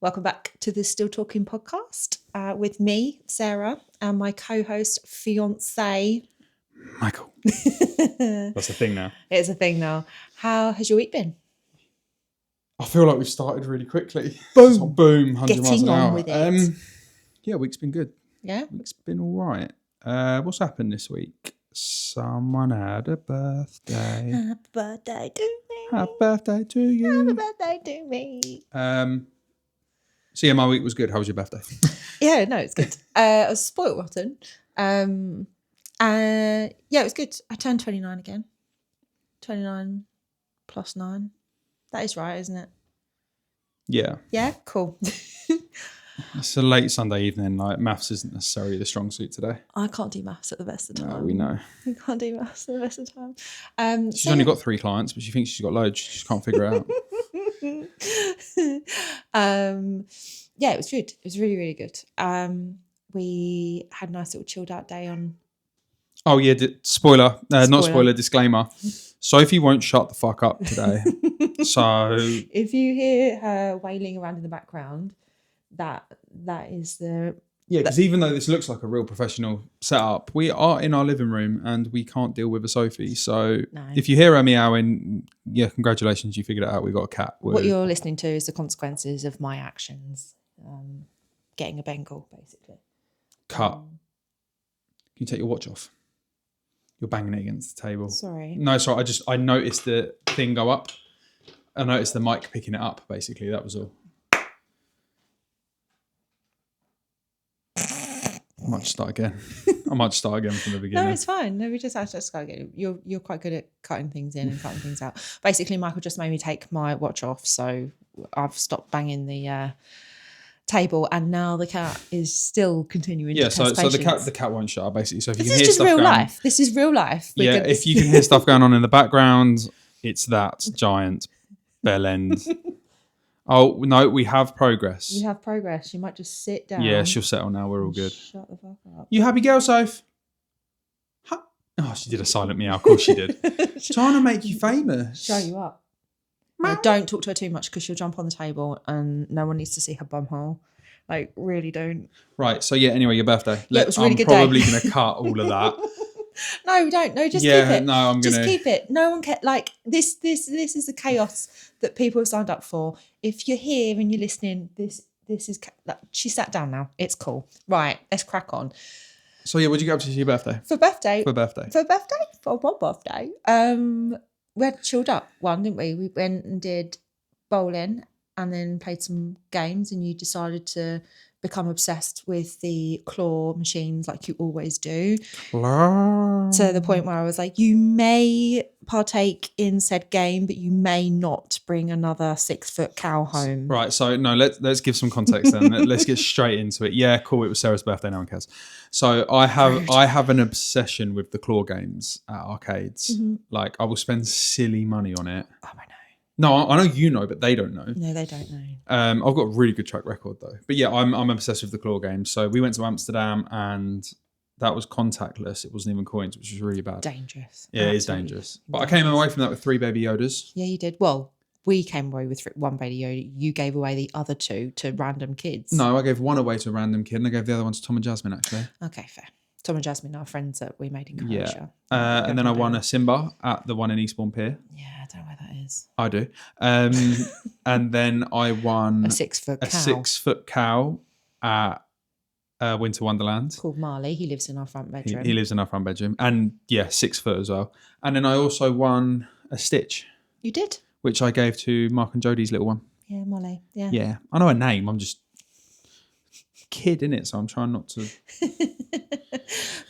Welcome back to the Still Talking podcast with me, Sarah, and my co-host, fiance, Michael. That's a thing now. It's a thing now. How has your week been? I feel like we've started really quickly. Boom. Boom, 100 miles Getting an on hour. with it. Yeah, week's been good. Yeah? Week's been all right. What's happened this week? Someone had a birthday. Happy birthday to me. Happy birthday to you. Happy birthday to me. So yeah, my week was good. How was your birthday? Yeah, no, it's good. I was spoiled rotten. Yeah, it was good. I turned 29 again. 29 plus 9. That is right, isn't it? Yeah. Yeah, cool. It's a late Sunday evening. Like, maths isn't necessarily the strong suit today. I can't do maths at the best of time. No, we know. You can't do maths at the best of time. She's only got 3 clients, but she thinks she's got loads. She just can't figure it out. Yeah, it was good. It was really, really good. We had a nice little chilled out day on. Oh yeah, spoiler. Not spoiler, disclaimer. Sophie won't shut the fuck up today. So if you hear her wailing around in the background, that is the... Yeah, because even though this looks like a real professional setup, we are in our living room and we can't deal with a Sophie. So if you hear her meowing, yeah, congratulations, you figured it out. We've got a cat. What you're listening to is the consequences of my actions. Getting a Bengal, basically. Cut. Can you take your watch off? You're banging it against the table. Sorry. No, sorry. I noticed the thing go up. I noticed the mic picking it up, basically. That was all. I might start again. from the beginning. No, it's fine. No, we just go again. You're quite good at cutting things in and cutting things out. Basically, Michael just made me take my watch off, so I've stopped banging the table, and now the cat is still continuing. Yeah, to so test the cat won't shut up, basically. So if you this can is hear just stuff real going, life. This is real life. If you can hear stuff going on in the background, it's that giant bell end. Oh, no, we have progress. You have progress. You might just sit down. Yeah, she'll settle now. We're all good. Shut the fuck up. You happy girl, Soph? Oh, she did a silent meow. Of course she did. Trying to make you famous. Show you up. No, don't talk to her too much because she'll jump on the table and no one needs to see her bumhole. Like, really don't. Right, so yeah, anyway, your birthday. Yeah, it was a really good day. I'm probably day. going to cut all of that. No, don't. No, just keep it. No, I'm going to. Just keep it. No one can. Like, this is the chaos that people have signed up for. If you're here and you're listening, this is. She sat down now. It's cool. Right, let's crack on. So yeah, what did you get up to your birthday? For birthday. For one birthday. We had chilled up one, didn't we? We went and did bowling and then played some games, and you decided to become obsessed with the claw machines like you always do. To the point where I was like, you may partake in said game, but you may not bring another 6-foot cow home. Right, so no, let's give some context then. Let's get straight into it. Yeah, cool, it was Sarah's birthday, no one cares. So I have an obsession with the claw games at arcades. Mm-hmm. Like, I will spend silly money on it. Oh, I know. No, I know you know, but they don't know. No, they don't know. I've got a really good track record though. But yeah, I'm obsessed with the claw games. So we went to Amsterdam and that was contactless. It wasn't even coins, which was really bad. Dangerous. Yeah, it is dangerous. But I came away from that with 3 baby Yodas. Yeah, you did. Well, we came away with 1 baby Yoda. You gave away the other 2 to random kids. No, I gave 1 away to a random kid and I gave the other one to Tom and Jasmine actually. Okay, fair. Tom and Jasmine are friends that we made in Croatia. Yeah. And then I won a Simba at the one in Eastbourne Pier. Yeah, I don't know where that is. I do. And then I won a 6-foot cow. A 6-foot cow at Winter Wonderland. Called Marley. He lives in our front bedroom. He lives in our front bedroom. And yeah, 6 foot as well. And then I also won a Stitch. You did? Which I gave to Mark and Jodie's little one. Yeah, Molly. Yeah. Yeah. I know her name. I'm just kid in it, so I'm trying not to.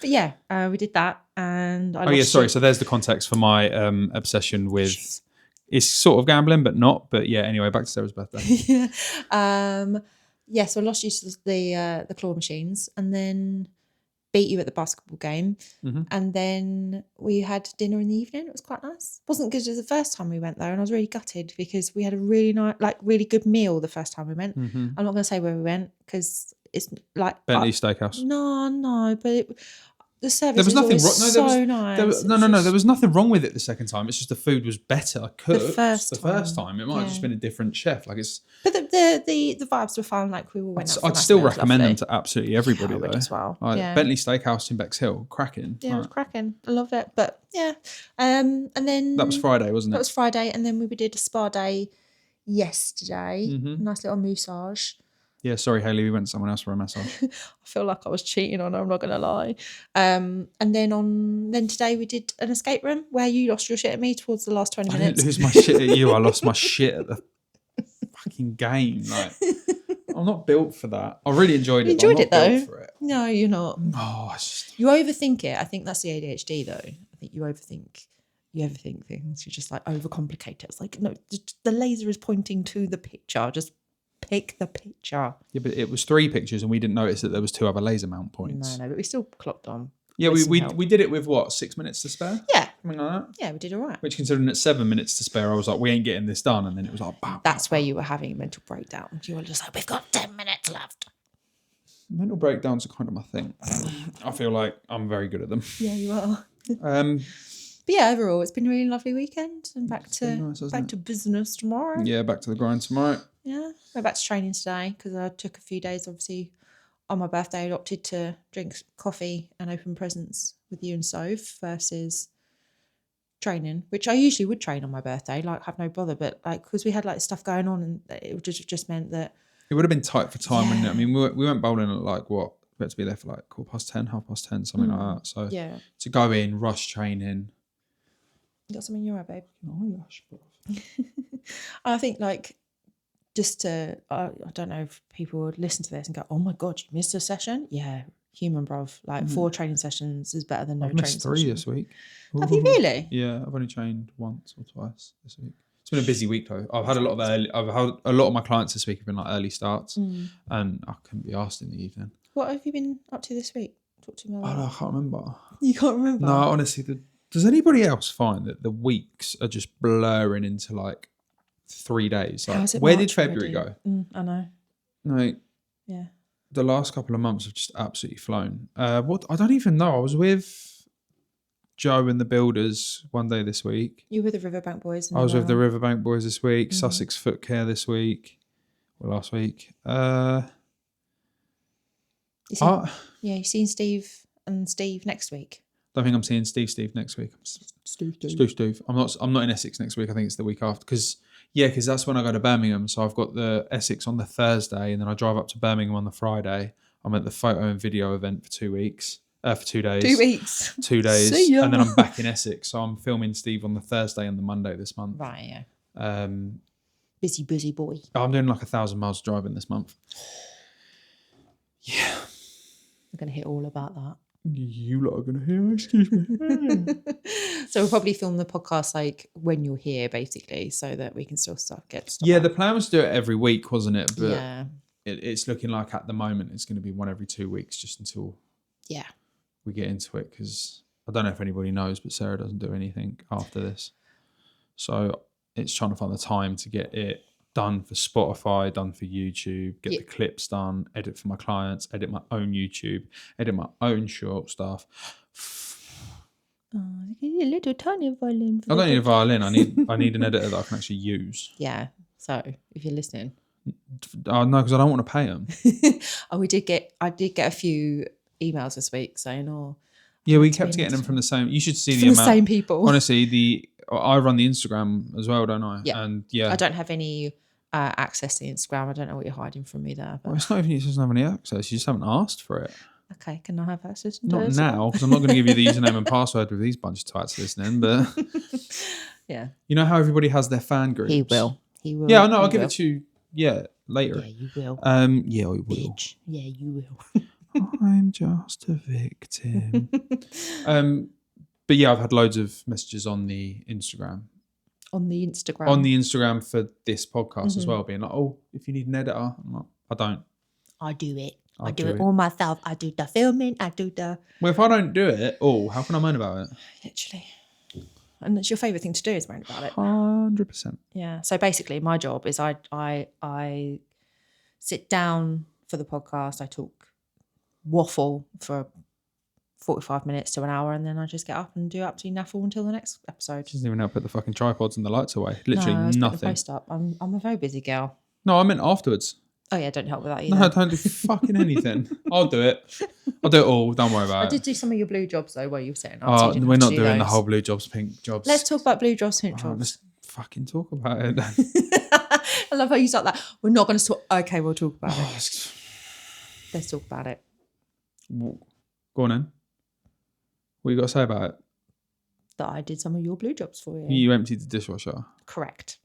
But yeah, we did that, and sorry. So there's the context for my obsession with. It's sort of gambling, but not. But yeah, anyway, back to Sarah's birthday. Yeah. So I lost you to the claw machines, and then beat you at the basketball game, and then we had dinner in the evening. It was quite nice. It wasn't good as the first time we went there, and I was really gutted because we had a really nice, really good meal the first time we went. I'm not going to say where we went because it's like Bentley Steakhouse. No, but The service There was nothing wrong. No, so nice. There was nothing wrong with it the second time. It's just the food was better cooked first time. It might have just been a different chef. Like it's. But the vibes were fun. Like we all went out. I'd still recommend them to absolutely everybody though. As well. Like Bentley Steakhouse in Bexhill, cracking. Yeah, it was cracking. I love it. But yeah, and then that was Friday, wasn't it? That was Friday, and then we did a spa day yesterday. Mm-hmm. Nice little massage. Yeah, sorry, Hayley, we went to someone else for a massage. I feel like I was cheating on her, I'm not going to lie. And then today we did an escape room where you lost your shit at me towards the last 20 minutes. I didn't lose my shit at you. I lost my shit at the fucking game. Like, I'm not built for that. I really enjoyed it. You enjoyed it though? Built for it. No, you're not. Oh, you overthink it. I think that's the ADHD though. I think you overthink things. You just like overcomplicate it. It's like, no, the laser is pointing to the picture. Just pick the picture. Yeah, but it was 3 pictures and we didn't notice that there was 2 other laser mount points. No, but we still clocked on. Yeah, we did it with what, 6 minutes to spare? Yeah. Something like that? Yeah, we did all right. Which, considering it's 7 minutes to spare, I was like, we ain't getting this done. And then it was like, bam. That's where you were having a mental breakdown. You were just like, we've got 10 minutes left. Mental breakdowns are kind of my thing. I feel like I'm very good at them. Yeah, you are. But yeah, overall, it's been a really lovely weekend and back to business tomorrow. Yeah, back to the grind tomorrow. Yeah, we're back to training today because I took a few days, obviously, on my birthday. I opted to drink coffee and open presents with you and Soph versus training, which I usually would train on my birthday, like have no bother, but like because we had like stuff going on and it just meant that it would have been tight for time, wouldn't it? I mean, we went bowling at like what? We had to be there for like 10:15, 10:30, something like that. So yeah, to go in, rush training. You got something in your eye, babe? No, rush, bro. I think like just to, I don't know if people would listen to this and go, oh my God, you missed a session? Yeah, human, bruv. Like 4 training sessions is better than no training sessions. I've missed 3 this week. Have you really? Yeah, I've only trained once or twice this week. It's been a busy week though. I've had a lot of my clients this week have been like early starts, and I couldn't be asked in the evening. What have you been up to this week? Talk to me about that. I can't remember. You can't remember? No, honestly, does anybody else find that the weeks are just blurring into like 3 days? Like, where did February go? I know. Like, yeah. The last couple of months have just absolutely flown. What I don't even know. I was with Joe and the Builders one day this week. You were with the Riverbank Boys. I was with the Riverbank Boys this week. Sussex Foot Care this week. Or last week. You've seen Steve and Steve next week. I think I'm seeing Steve next week. Steve. I'm not in Essex next week. I think it's the week after because that's when I go to Birmingham. So I've got the Essex on the Thursday, and then I drive up to Birmingham on the Friday. I'm at the photo and video event for 2 weeks. For 2 days. 2 weeks. 2 days, See ya. and then I'm back in Essex. So I'm filming Steve on the Thursday and the Monday this month. Right. Yeah. Busy boy. I'm doing like 1,000 miles driving this month. Yeah. We're going to hear all about that. You lot are going to hear, excuse me. So we'll probably film the podcast like when you're here, basically, so that we can still get stuff. Yeah, the plan was to do it every week, wasn't it? But yeah. It's looking like at the moment it's going to be one every 2 weeks just until we get into it. Because I don't know if anybody knows, but Sarah doesn't do anything after this. So it's trying to find the time to get it done for Spotify, done for YouTube, get the clips done, edit for my clients, edit my own YouTube, edit my own short stuff. Oh, you need a little tiny violin. I don't need a violin. I need an editor that I can actually use. Yeah. So if you're listening. No, because I don't want to pay them. I did get a few emails this week saying, "Oh." Yeah, we kept getting them from the same. You should see from the amount. Same people. Honestly, I run the Instagram as well, don't I? Yeah. And yeah, I don't have any access to Instagram. I don't know what you're hiding from me there. But... Well, it's not even you doesn't have any access. You just haven't asked for it. Okay, can I have access? Not now, because I'm not going to give you the username and password with these bunch of twats listening. But yeah, you know how everybody has their fan groups. He will. Yeah, no, I'll give it to you. Yeah, later. Yeah, you will. Yeah, I will. Bitch. Yeah, you will. I'm just a victim. But yeah, I've had loads of messages on the Instagram. On the Instagram for this podcast as well, being like, "Oh, if you need an editor," I'm like, "I don't. I do it. I do it all myself. I do the filming. I do the." Well, if I don't do it, how can I moan about it? Literally. And it's your favourite thing to do is moan about it. 100%. Yeah. So basically, my job is I sit down for the podcast. I talk waffle for 45 minutes to an hour, and then I just get up and do absolutely naffle until the next episode. Doesn't even help put the fucking tripods and the lights away. No, Literally I was putting the nothing. post up. I'm a very busy girl. No, I meant afterwards. Oh yeah, don't help with that either. No, don't do fucking anything. I'll do it. I'll do it all. Don't worry about I it. did do some of your blue jobs though while you were setting up. So you didn't We're have to not do doing the those. whole blue jobs, pink jobs. Let's talk about blue jobs, pink jobs. Let's fucking talk about it. I love how you start that. We're not going to talk. Okay, we'll talk about it. Let's Let's talk about it. Go on then. What you got to say about it? That I did some of your blue jobs for you. You emptied the dishwasher. Correct.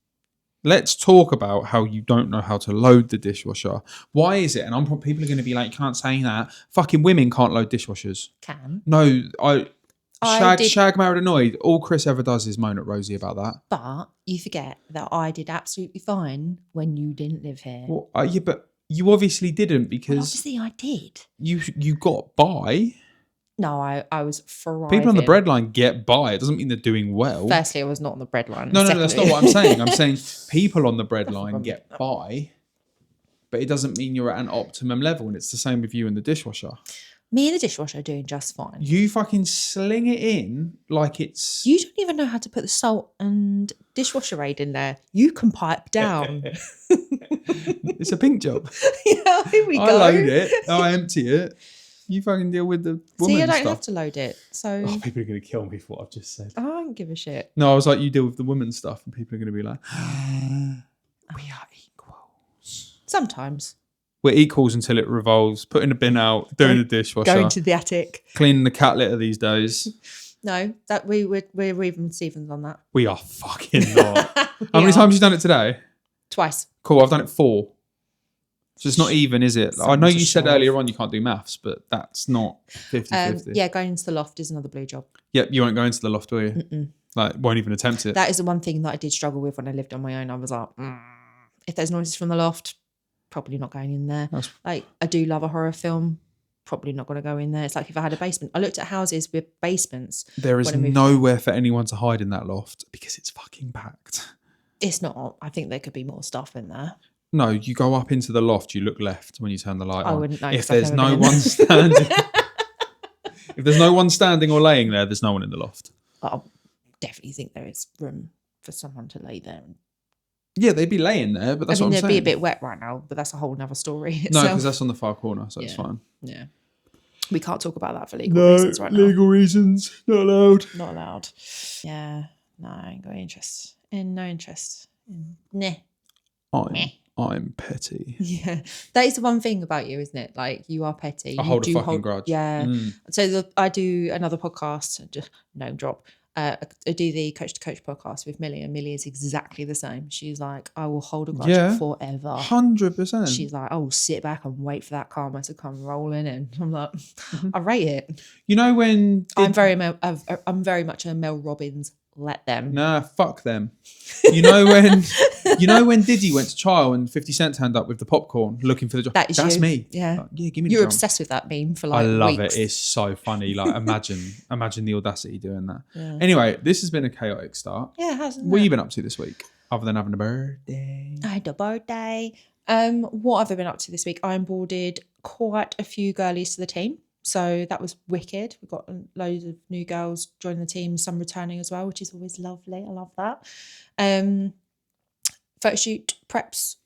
Let's talk about how you don't know how to load the dishwasher. Why is it? And people are going to be like, you can't say that. Fucking women can't load dishwashers. Can. No, did- Shag married annoyed. All Chris ever does is moan at Rosie about that. But you forget that I did absolutely fine when you didn't live here. Well, yeah, but you obviously didn't because Well, obviously I did. you got by. No, I was thriving. People on the breadline get by. It doesn't mean they're doing well. Firstly, I was not on the breadline. No, that's not what I'm saying. I'm saying people on the from breadline get by, but it doesn't mean you're at an optimum level. And it's the same with you and the dishwasher. Me and the dishwasher are doing just fine. You fucking sling it in like it's... You don't even know how to put the salt and dishwasher aid in there. You can pipe down. It's a pink job. Yeah, here we go. I load it. I empty it. You fucking deal with the woman See, I don't stuff. have to load it. So Oh, people are going to kill me for what I've just said. I don't give a shit. No, I was like, you deal with the woman stuff, and people are going to be like, we are equals. Sometimes. We're equals until it revolves. Putting the bin out, doing the dishwasher, Going to the attic. cleaning the cat litter these days. No, that we're even Stevens on that. We are fucking not. How many are. times have you done it today? Twice. Cool, I've done it 4. So it's not even, is it? I know Someone's a you said show-off. earlier on you can't do maths, but that's not 50-50. Yeah, going into the loft is another blue job. Yep, you won't go into the loft, will you? Mm-mm. Like, won't even attempt it. That is the one thing that I did struggle with when I lived on my own. I was like, if there's noises from the loft, probably not going in there. That's- Like, I do love a horror film, probably not going to go in there. It's like if I had a basement. I looked at houses with basements. There is when I moved- nowhere for anyone to hide in that loft because it's fucking packed. It's not. I think there could be more stuff in there. No, you go up into the loft, you look left when you turn the light I on. wouldn't know. If 'cause I've there's never no been in one standing, if there's no one standing or laying there, there's no one in the loft. I definitely think there is room for someone to lay there. Yeah, they'd be laying there, but that's I mean, what I'm they'd be saying. a bit wet right now, but that's a whole nother story. No, itself. because that's on the far corner, so it's Yeah. fine. Yeah. We can't talk about that for legal reasons right now. reasons, not allowed. Not allowed. Yeah. No, I ain't got interest. No interest. Nah. I'm petty. Yeah. That is the one thing about you, isn't it? Like, you are petty. I You hold a do fucking grudge. Yeah. Mm. So I do another podcast, just name drop. I do the Coach to Coach podcast with Millie, and Millie is exactly the same. She's like, I will hold a grudge Yeah. forever. 100%. She's like, I will sit back and wait for that karma to come rolling in. I'm like, I rate it. You know when... I'm very much a Mel Robbins. Let them. Nah, fuck them. You know when Diddy went to trial and 50 Cent turned up with the popcorn looking for the job? That is That's you. me. Yeah. Like, yeah, give me the You're drum. obsessed with that meme for like I love weeks. it. It's so funny. Like, imagine the audacity doing that. Yeah. Anyway, this has been a chaotic start. Yeah, it hasn't What have it? you been up to this week, other than having a birthday? I had a birthday. What have I been up to this week? I onboarded quite a few girlies to the team. So that was wicked. We've got loads of new girls joining the team, some returning as well, which is always lovely. I love that. Photo shoot preps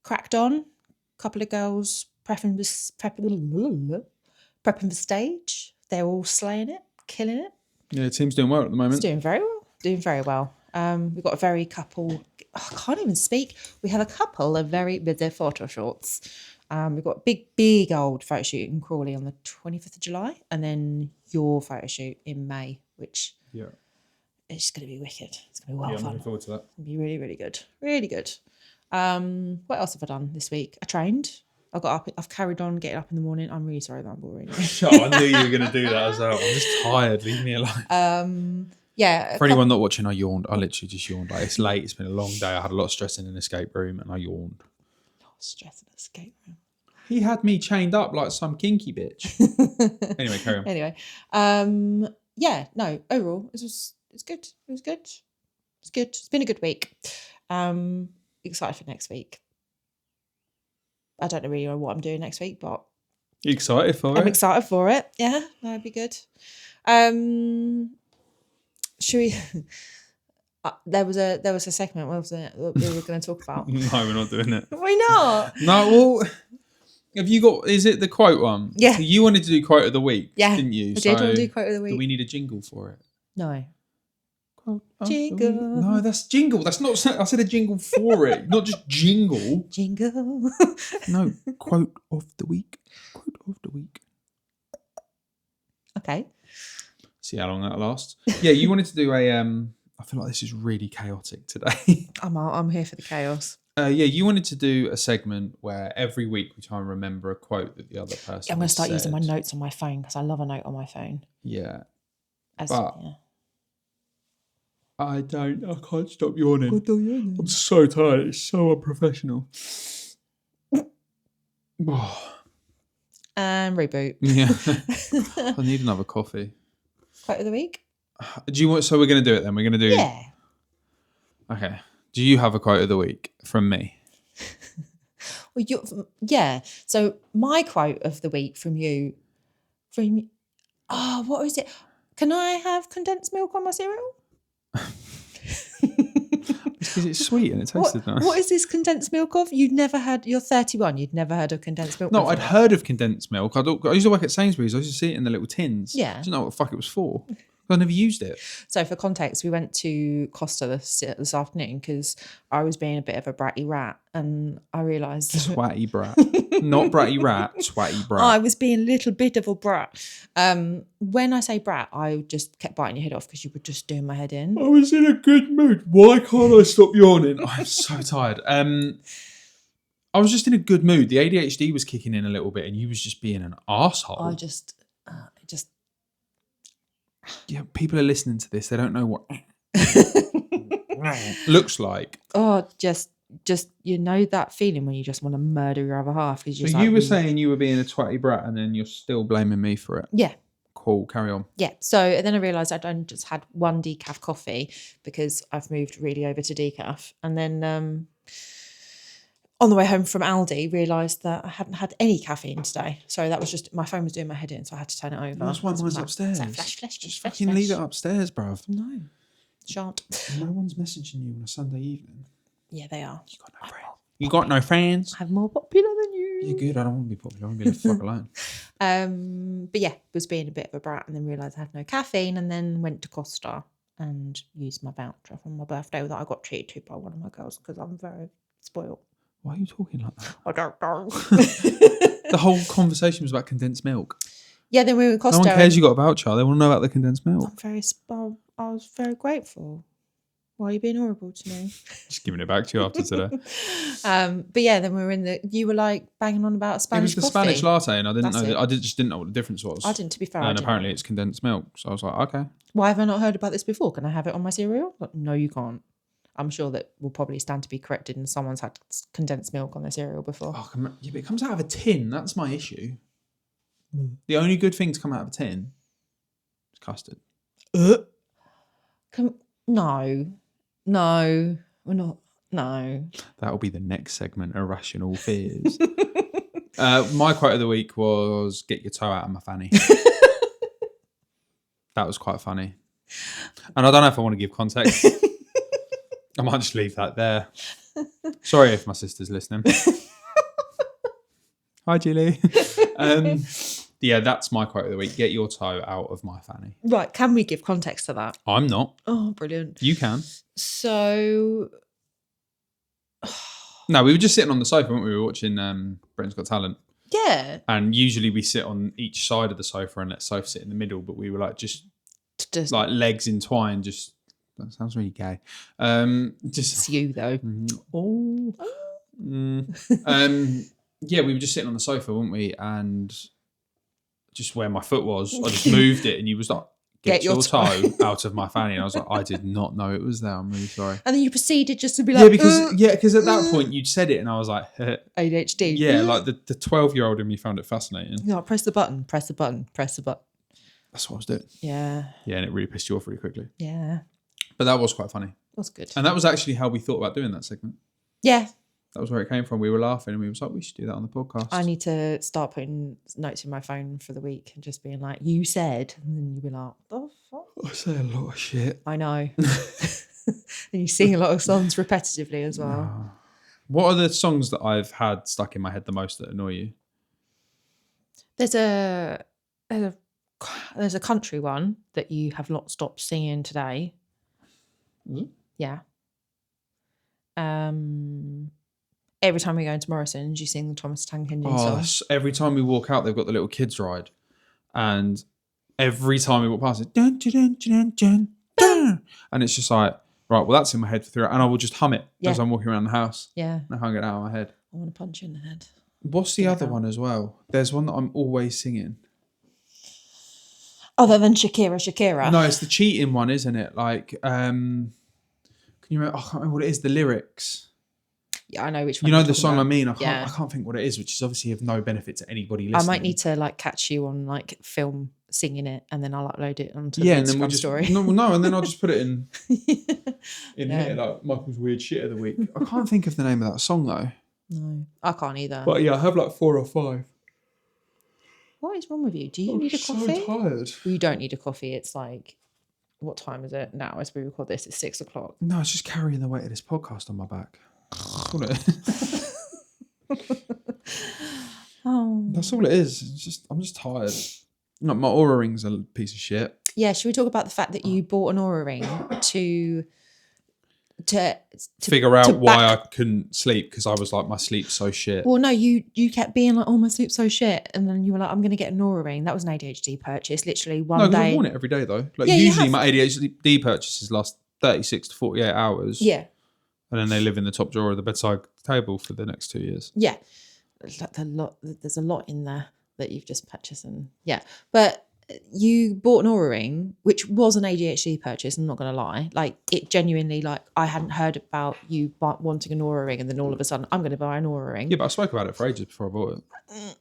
cracked on. Couple of girls prepping for stage. They're all slaying it, killing it. Yeah, the team's doing well at the moment. It's doing very well. We've got a very couple. I can't even speak. We have a couple of very busy photo shoots. We've got a big old photo shoot in Crawley on the 25th of July, and then your photo shoot in May, which it's going to be wicked. It's going to be well I'm fun. looking forward to that. It'll be really, really good. Really good. What else have I done this week? I trained. I got up. I've carried on getting up in the morning. I'm really sorry that I'm boring. I knew you were going to do that as well. I'm just tired. Leave me alone. Yeah. For anyone not watching, I yawned. I literally just yawned. Like, it's late. It's been a long day. I had a lot of stress in an escape room, and I yawned. Stress in the escape room. He had me chained up like some kinky bitch. Anyway, carry on. Anyway, yeah, no, overall, it's good. It was good. It's good. It's been a good week. Excited for next week. I don't really know what I'm doing next week, but You excited for it? I'm excited for it. Yeah, that'd be good. Should we? There was a segment. What was it? What we were going to talk about? No, we're not doing it. Why not? No, well, have you got? Is it the quote one? Yeah. So you wanted to do quote of the week, didn't you? I did want to do quote of the week. Do we need a jingle for it? No. Quote of Jingle. the week. No, that's jingle. That's not. I said a jingle for it, not just jingle. Jingle. No, quote of the week. Quote of the week. Okay. See how long that lasts. Yeah, you wanted to do a. I feel like this is really chaotic today. I'm here for the chaos. Yeah, you wanted to do a segment where every week we try and remember a quote that the other person. I'm going to start using my said. notes on my phone because I love a note on my phone. Yeah. Yeah. I can't stop yawning. I'm so tired. It's so unprofessional. And reboot. Yeah. I need another coffee. Quote of the week? Do you want? So we're going to do it then. We're going to do. Yeah. Okay. Do you have a quote of the week from me? Well, yeah. So my quote of the week from you. What is it? Can I have condensed milk on my cereal? Because it's sweet and it tasted nice. What is this condensed milk of? You're 31, you'd never heard of condensed milk? No, before. I'd heard of condensed milk. I used to work at Sainsbury's. I used to see it in the little tins. Yeah. I didn't know what the fuck it was for. I never used it. So for context, we went to Costa this afternoon because I was being a bit of a bratty rat and I realised... Swatty brat. Not bratty rat, swatty brat. I was being a little bit of a brat. When I say brat, I just kept biting your head off because you were just doing my head in. I was in a good mood. Why can't I stop yawning? I'm so tired. I was just in a good mood. The ADHD was kicking in a little bit and you was just being an arsehole. Yeah, people are listening to this. They don't know what looks like. Oh, just you know that feeling when you just want to murder your other half. So you were saying you were being a twatty brat and then you're still blaming me for it. Yeah. Cool, carry on. Yeah. So then I realised I'd only just had one decaf coffee because I've moved really over to decaf. And then on the way home from Aldi, realised that I hadn't had any caffeine today. So that was just, my phone was doing my head in, so I had to turn it over. That's why mine's upstairs. Like flash, just fucking leave it upstairs, bruv. No, shan't. No one's messaging you on a Sunday evening. Yeah, they are. You got no friends. You got no friends? I'm more popular than you. You're good. I don't want to be popular. I want to be left the fuck alone. But yeah, was being a bit of a brat and then realised I had no caffeine and then went to Costa and used my voucher from my birthday that I got treated to by one of my girls because I'm very spoiled. Why are you talking like that? I don't know. The whole conversation was about condensed milk. Yeah, then we were in Costa. No one cares you got a voucher. They want to know about the condensed milk. I was very grateful. Why are you being horrible to me? Just giving it back to you after today. But yeah, then we were you were like banging on about Spanish coffee. It was the coffee. Spanish latte and I didn't That's know. it. I just didn't know what the difference was. I didn't, to be fair. And apparently it's condensed milk. So I was like, okay. Why have I not heard about this before? Can I have it on my cereal? Like, no, you can't. I'm sure that will probably stand to be corrected and someone's had condensed milk on their cereal before. Oh, yeah, but it comes out of a tin. That's my issue. The only good thing to come out of a tin is custard. No, we're not. No. That'll be the next segment, Irrational Fears. My quote of the week was, get your toe out of my fanny. That was quite funny. And I don't know if I want to give context. I might just leave that there. Sorry if my sister's listening. Hi, Julie. Yeah, that's my quote of the week. Get your toe out of my fanny. Right, can we give context to that? I'm not. Oh, brilliant. You can. So... No, we were just sitting on the sofa, weren't we? We were watching Britain's Got Talent. Yeah. And usually we sit on each side of the sofa and let sofa sit in the middle, but we were like just like legs entwined, just... That sounds really gay. It's you, though. Yeah, we were just sitting on the sofa, weren't we? And just where my foot was, I just moved it, and you was like, "Get your toe out of my fanny." And I was like, "I did not know it was there. I'm really sorry." And then you proceeded just to be like, because at that point you'd said it, and I was like, ADHD. Yeah, like the 12-year-old in me found it fascinating. No, press the button. Press the button. Press the button. That's what I was doing. Yeah. Yeah, and it really pissed you off really quickly. Yeah. But that was quite funny. That was good. And that was actually how we thought about doing that segment. Yeah. That was where it came from. We were laughing and we was like, we should do that on the podcast. I need to start putting notes in my phone for the week and just being like, you said, and then you'll be like, the fuck? I say a lot of shit. I know. And you sing a lot of songs repetitively as well. What are the songs that I've had stuck in my head the most that annoy you? There's a country one that you have not stopped singing today. Mm-hmm. Yeah. Every time we go into Morrison's, you sing the Thomas Tank Engine song. Every time we walk out, they've got the little kids ride, and every time we walk past it, dun, dun, dun, dun, dun, dun, and it's just like, right, well, that's in my head for 3 hours, and I will just hum it as I'm walking around the house. Yeah, I can't get it out of my head. I want to punch you in the head. What's the other one as well? There's one that I'm always singing. Other than Shakira. No, it's the cheating one, isn't it? Like, can you remember? I can't remember what it is. The lyrics. Yeah, I know which one. You know the song about. I mean. I can't think what it is, which is obviously of no benefit to anybody listening. I might need to like catch you on like film singing it, and then I'll upload it onto the Instagram and then we'll just, story. No, and then I'll just put it in here, like Michael's weird shit of the week. I can't think of the name of that song though. No, I can't either. But yeah, I have like 4 or 5. What is wrong with you? Do you need a coffee? I'm so tired. Well, you don't need a coffee. It's like, what time is it now as we record this? It's 6 o'clock. No, it's just carrying the weight of this podcast on my back. That's all it is. That's all it is. I'm just tired. No, my Aura ring's a piece of shit. Yeah, should we talk about the fact that you bought an Aura ring to figure out why I couldn't sleep because I was like, my sleep's so shit. Well, no, you kept being like, oh, my sleep's so shit, and then you were like, I'm going to get an Aura ring. That was an ADHD purchase, literally one day. No, I've worn it every day though. Like usually my ADHD purchases last 36 to 48 hours. Yeah. And then they live in the top drawer of the bedside table for the next 2 years. Yeah. There's a lot in there that you've just purchased. And yeah. But you bought an Aura ring, which was an ADHD purchase, I'm not going to lie. Like, it genuinely, like, I hadn't heard about you wanting an Aura ring, and then all of a sudden, I'm going to buy an Aura ring. Yeah, but I spoke about it for ages before I bought it.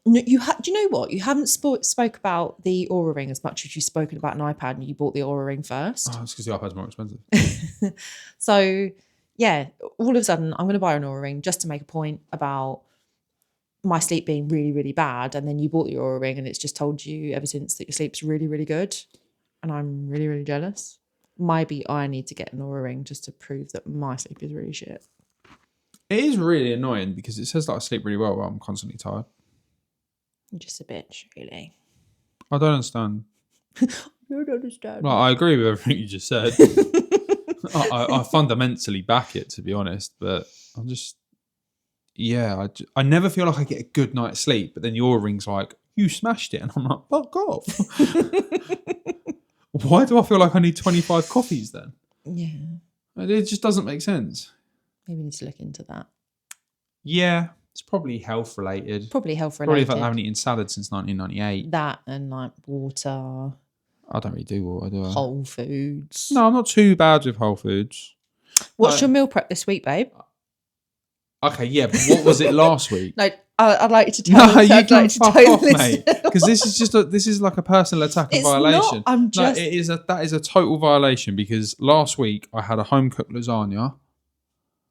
No, do you know what? You haven't spoke about the Aura ring as much as you've spoken about an iPad, and you bought the Aura ring first. Oh, it's because the iPad's more expensive. So, yeah, all of a sudden, I'm going to buy an Aura ring just to make a point about my sleep being really, really bad. And then you bought the Aura ring and it's just told you ever since that your sleep's really, really good. And I'm really, really jealous. Maybe I need to get an Aura ring just to prove that my sleep is really shit. It is really annoying because it says that I sleep really well, but I'm constantly tired. You're just a bitch, really. I don't understand. You don't understand. Well, I agree with everything you just said. I fundamentally back it, to be honest, but I'm just... Yeah, I never feel like I get a good night's sleep, but then your ring's like, you smashed it. And I'm like, fuck off. Why do I feel like I need 25 coffees then? Yeah. It just doesn't make sense. Maybe we need to look into that. Yeah, it's probably health related. Probably health related. Probably the fact that I haven't eaten salad since 1998. That and like water. I don't really do water, do I? Whole Foods. No, I'm not too bad with Whole Foods. What's your meal prep this week, babe? Okay, yeah, but what was it last week? No, I'd like you to tell. No, you can fuck off, mate. Because this is like a personal attack and violation. That is a total violation because last week I had a home cooked lasagna.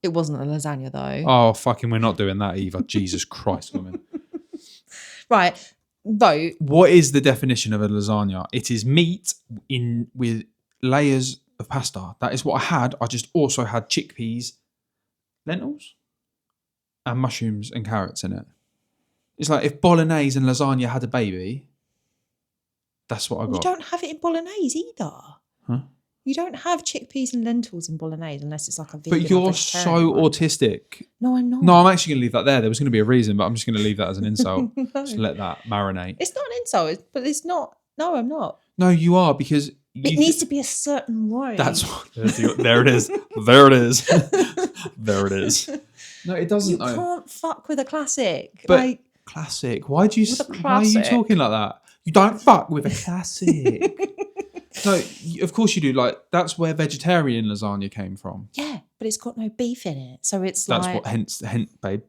It wasn't a lasagna though. Oh fucking, we're not doing that either. Jesus Christ, woman. Right, vote. What is the definition of a lasagna? It is meat with layers of pasta. That is what I had. I just also had chickpeas, lentils, and mushrooms and carrots in it. It's like if bolognese and lasagna had a baby, that's what I got. You don't have it in bolognese either. Huh? You don't have chickpeas and lentils in bolognese unless it's like a vegan. But you're so autistic. No, I'm not. No, I'm actually going to leave that there. There was going to be a reason, but I'm just going to leave that as an insult. No. Just let that marinate. It's not an insult, but it's not. No, I'm not. No, you are because... It needs to be a certain way. That's what... There it is. There it is. There it is. No, it doesn't. You can't fuck with a classic. But classic. Why are you talking like that? You don't fuck with a classic. No, of course you do. Like, that's where vegetarian lasagna came from. Yeah, but it's got no beef in it, so it's that's what. Hence, babe.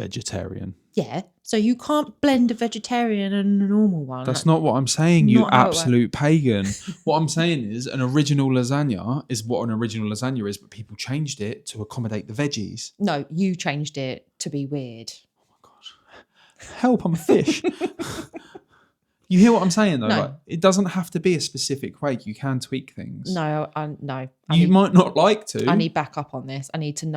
Vegetarian. Yeah. So you can't blend a vegetarian and a normal one. That's not what I'm saying, you Not how it works. absolute pagan. What I'm saying is an original lasagna is what an original lasagna is, but people changed it to accommodate the veggies. No, you changed it to be weird. Oh my God. Help, I'm a fish. You hear what I'm saying though? No. Like, it doesn't have to be a specific way. You can tweak things. No, no. You might not like to. I need backup on this. I need to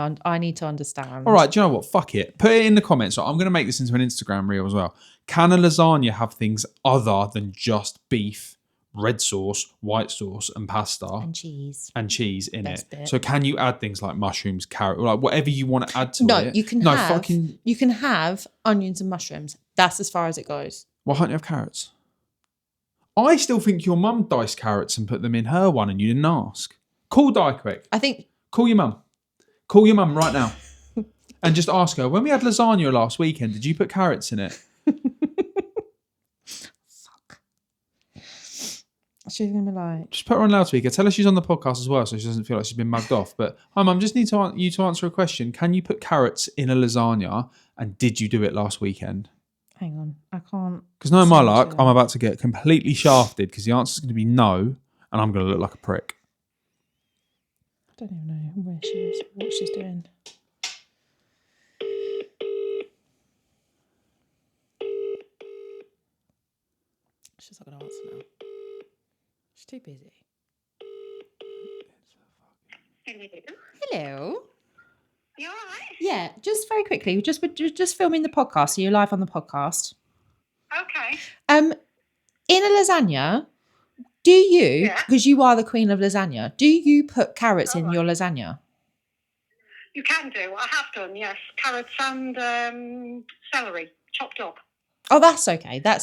understand. All right, do you know what? Fuck it. Put it in the comments. I'm going to make this into an Instagram reel as well. Can a lasagna have things other than just beef, red sauce, white sauce, and pasta? And cheese. In Best it. bit. So can you add things like mushrooms, carrot, like whatever you want to add to it? No, you can have onions and mushrooms. That's as far as it goes. Why can't you have carrots? I still think your mum diced carrots and put them in her one and you didn't ask. Call Di quick. I think... Call your mum. Call your mum right now. And just ask her, when we had lasagna last weekend, did you put carrots in it? Fuck. She's going to be like... Just put her on loudspeaker. Tell her she's on the podcast as well so she doesn't feel like she's been mugged off. But, hi mum, just need you to answer a question. Can you put carrots in a lasagna and did you do it last weekend? Hang on, I can't... Because knowing my luck, I'm about to get completely shafted because the answer's going to be no and I'm going to look like a prick. I don't even know where she is, what she's doing. She's not going to answer now. She's too busy. Hello. You all right? Yeah, just very quickly, we're just filming the podcast, so you're live on the podcast. Okay. In a lasagna, do you, because you are the queen of lasagna, do you put carrots in your lasagna? You can do. I have done, yes. Carrots and celery, chopped up. Oh, that's okay. That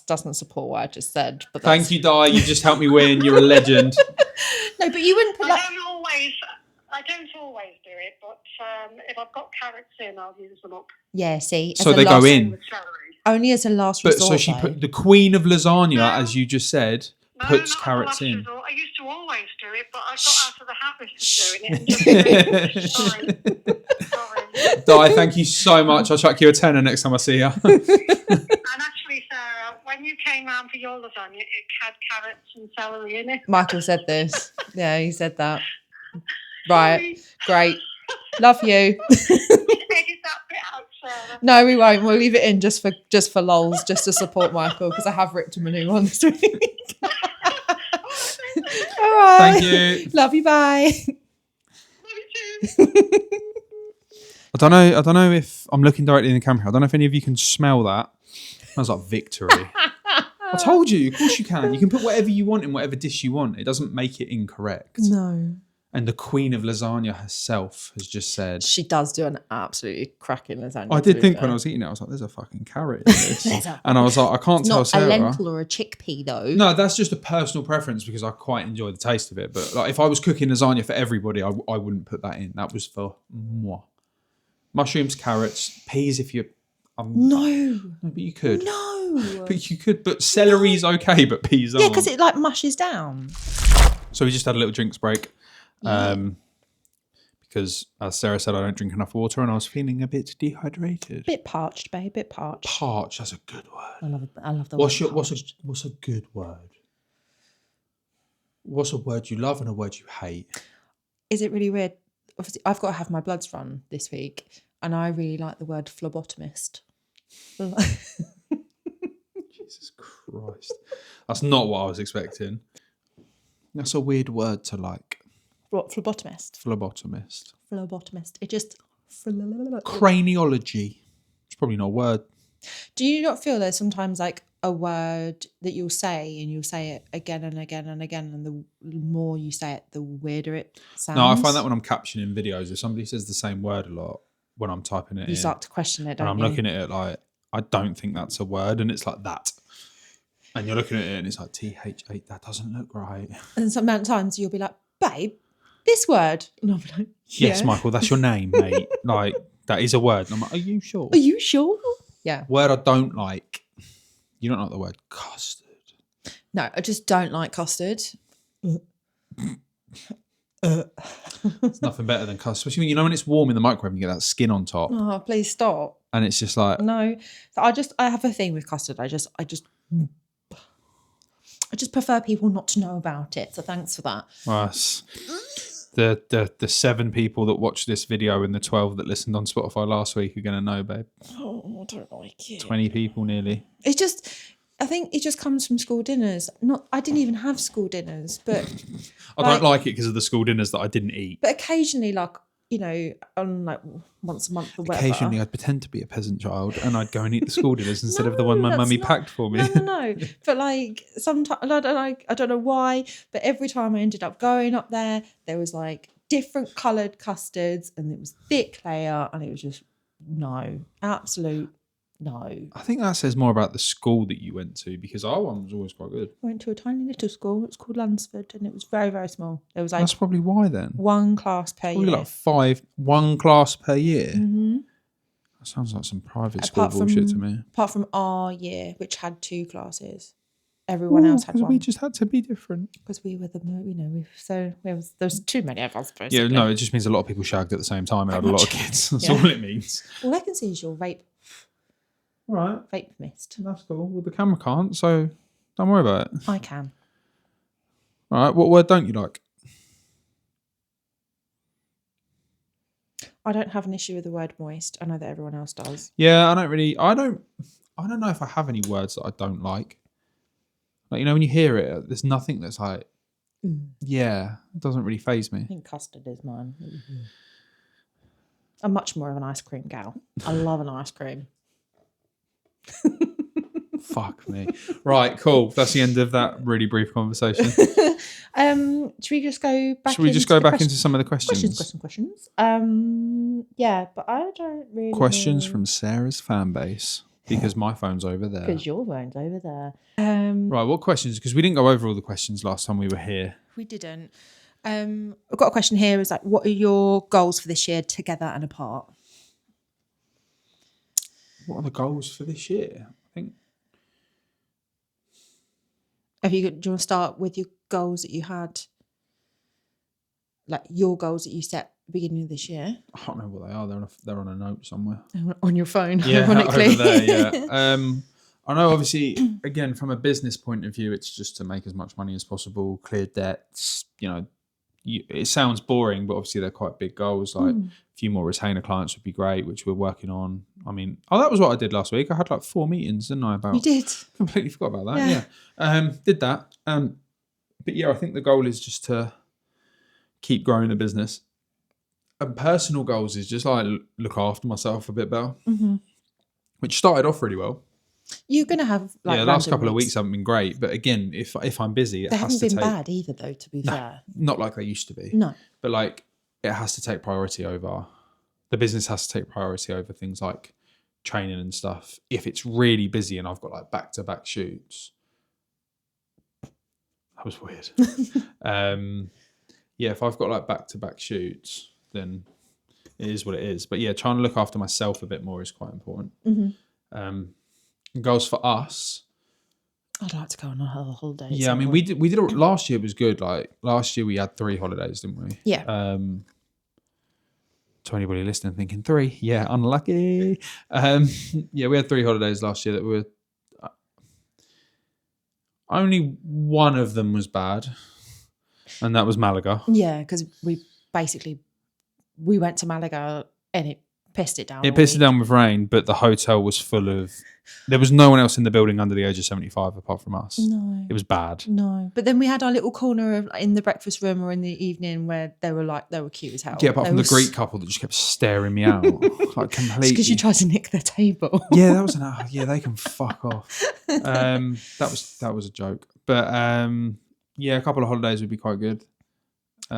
doesn't support what I just said. But Thank you, Di. You just helped me win. You're a legend. No, but you wouldn't put like... I don't always do it, but if I've got carrots in, I'll use them up. Yeah, see. So they go in. With celery. Only as a last resort. But so she put the queen of lasagna, as you just said, puts carrots in. Resort. I used to always do it, but I got out of the habit of doing it. Sorry. Di, thank you so much. I'll chuck you a tenner next time I see you. And actually, Sarah, when you came round for your lasagna, it had carrots and celery in it. Michael said this. Yeah, he said that. Right, great. Love you. Edit that bit out, Sarah. No, we won't. We'll leave it in just for lols, just to support Michael, because I have ripped him a new one this week. All right. Thank you. Love you. Bye. Love you too. I don't know if I'm looking directly in the camera. I don't know if any of you can smell that. Smells like victory. I told you. Of course you can. You can put whatever you want in whatever dish you want. It doesn't make it incorrect. No. And the queen of lasagna herself has just said... She does do an absolutely cracking lasagna. I did think when I was eating it, I was like, there's a fucking carrot in this. And I was like, I can't tell Sarah. Not a lentil or a chickpea, though. No, that's just a personal preference because I quite enjoy the taste of it. But like, if I was cooking lasagna for everybody, I wouldn't put that in. That was for moi. Mushrooms, carrots, peas if you... No, but you could. No. But you could. But celery's okay, but peas aren't. Yeah, because it like mushes down. So we just had a little drinks break. Because as Sarah said, I don't drink enough water and I was feeling a bit dehydrated. Bit parched, babe, bit parched. Parched, that's a good word. I love the word. What's a good word? What's a word you love and a word you hate? Is it really weird? Obviously, I've got to have my bloods run this week and I really like the word phlebotomist. Jesus Christ. That's not what I was expecting. That's a weird word to like. What, phlebotomist? Phlebotomist. Phlebotomist. It just... Craniology. It's probably not a word. Do you not feel there's sometimes like a word that you'll say and you'll say it again and again and again and the more you say it, the weirder it sounds? No, I find that when I'm captioning videos, if somebody says the same word a lot when I'm typing it in. You start to question it, don't you? And I'm looking at it like, I don't think that's a word. And it's like that. And you're looking at it and it's like, TH8, that doesn't look right. And sometimes you'll be like, babe, this word. And I'll be like, yeah. Yes, Michael, that's your name, mate. Like, that is a word. And I'm like, are you sure? Are you sure? Yeah. Word I don't like. You don't like the word custard. No, I just don't like custard. It's nothing better than custard, especially when, when it's warm in the microwave and you get that skin on top, Oh, please stop. and it's just like No. So I have a thing with custard. I just prefer people not to know about it. So thanks for that. us. The 7 people that watched this video and the 12 that listened on Spotify last week are going to know, babe. Oh, I don't like it. 20 people nearly. I think it just comes from school dinners. I didn't even have school dinners, but I don't like it because of the school dinners that I didn't eat. But occasionally, like, on like once a month or whatever. Occasionally, I'd pretend to be a peasant child and I'd go and eat the school dinners instead of the one my mummy packed for me. No. But like sometimes, I don't know why, but every time I ended up going up there was like different coloured custards and it was thick layer and it was just absolute no. I think that says more about the school that you went to because our one was always quite good. I went to a tiny little school. It's called Lunsford and it was very, very small. There was like that's probably why then. One class per year. Like one class per year. Mm-hmm. That sounds like some private school bullshit to me. Apart from our year, which had 2 classes, everyone else had one. We just had to be different. Because we were there's too many of us. Basically. Yeah, no, it just means a lot of people shagged at the same time and had a lot of kids. That's all it means. All I can see is your vape mist. That's cool. Well, the camera can't, so don't worry about it. I can. All right, what word don't you like? I don't have an issue with the word moist. I know that everyone else does. Yeah, I don't know if I have any words that I don't like. Like, when you hear it, there's nothing that's like, yeah, it doesn't really faze me. I think custard is mine. Mm-hmm. I'm much more of an ice cream gal. I love an ice cream. Fuck me. Right, cool. That's the end of that really brief conversation. Should we just go back? Should we just go back into some of the questions? Questions. Yeah, but I don't really. Questions from Sarah's fan base because my phone's over there. Because your phone's over there. Right, what questions? Because we didn't go over all the questions last time we were here. We didn't. I've got a question here. Is like, what are your goals for this year, together and apart? What are the goals for this year? I think. Do you want to start with your goals that you had? Like your goals that you set at the beginning of this year? I can't remember what they are. They're on a note somewhere. On your phone, yeah, ironically. Over there, yeah. I know, obviously, again, from a business point of view, it's just to make as much money as possible, clear debts. It sounds boring, but obviously they're quite big goals. Like a few more retainer clients would be great, which we're working on. I mean, that was what I did last week. I had like 4 meetings, didn't I? You did. Completely forgot about that. Yeah. Did that. But yeah, I think the goal is just to keep growing the business. And personal goals is just like look after myself a bit better, which started off really well. You're going to have like the last couple of weeks haven't been great, but again, if I'm busy, they haven't been bad either, though. To be fair, not like they used to be. No, but like it has to take priority over. The business has to take priority over things like training and stuff. If it's really busy and I've got like back-to-back shoots, that was weird. If I've got like back-to-back shoots, then it is what it is. But yeah, trying to look after myself a bit more is quite important. Goals for us. I'd like to go on a holiday. Yeah, I mean, we did last year was good. Like last year we had 3 holidays, didn't we? Yeah. To anybody listening thinking 3, yeah, unlucky. We had 3 holidays last year that were only one of them was bad, and that was Malaga. Yeah, because we went to Malaga and it pissed it down. It pissed it down with rain, but the hotel was full of. There was no one else in the building under the age of 75 apart from us. No, it was bad. No, but then we had our little corner in the breakfast room or in the evening where they were cute as hell. Yeah, apart from the Greek couple that just kept staring me out, like completely. Because you tried to nick their table. Yeah, that was they can fuck off. That was a joke, but a couple of holidays would be quite good.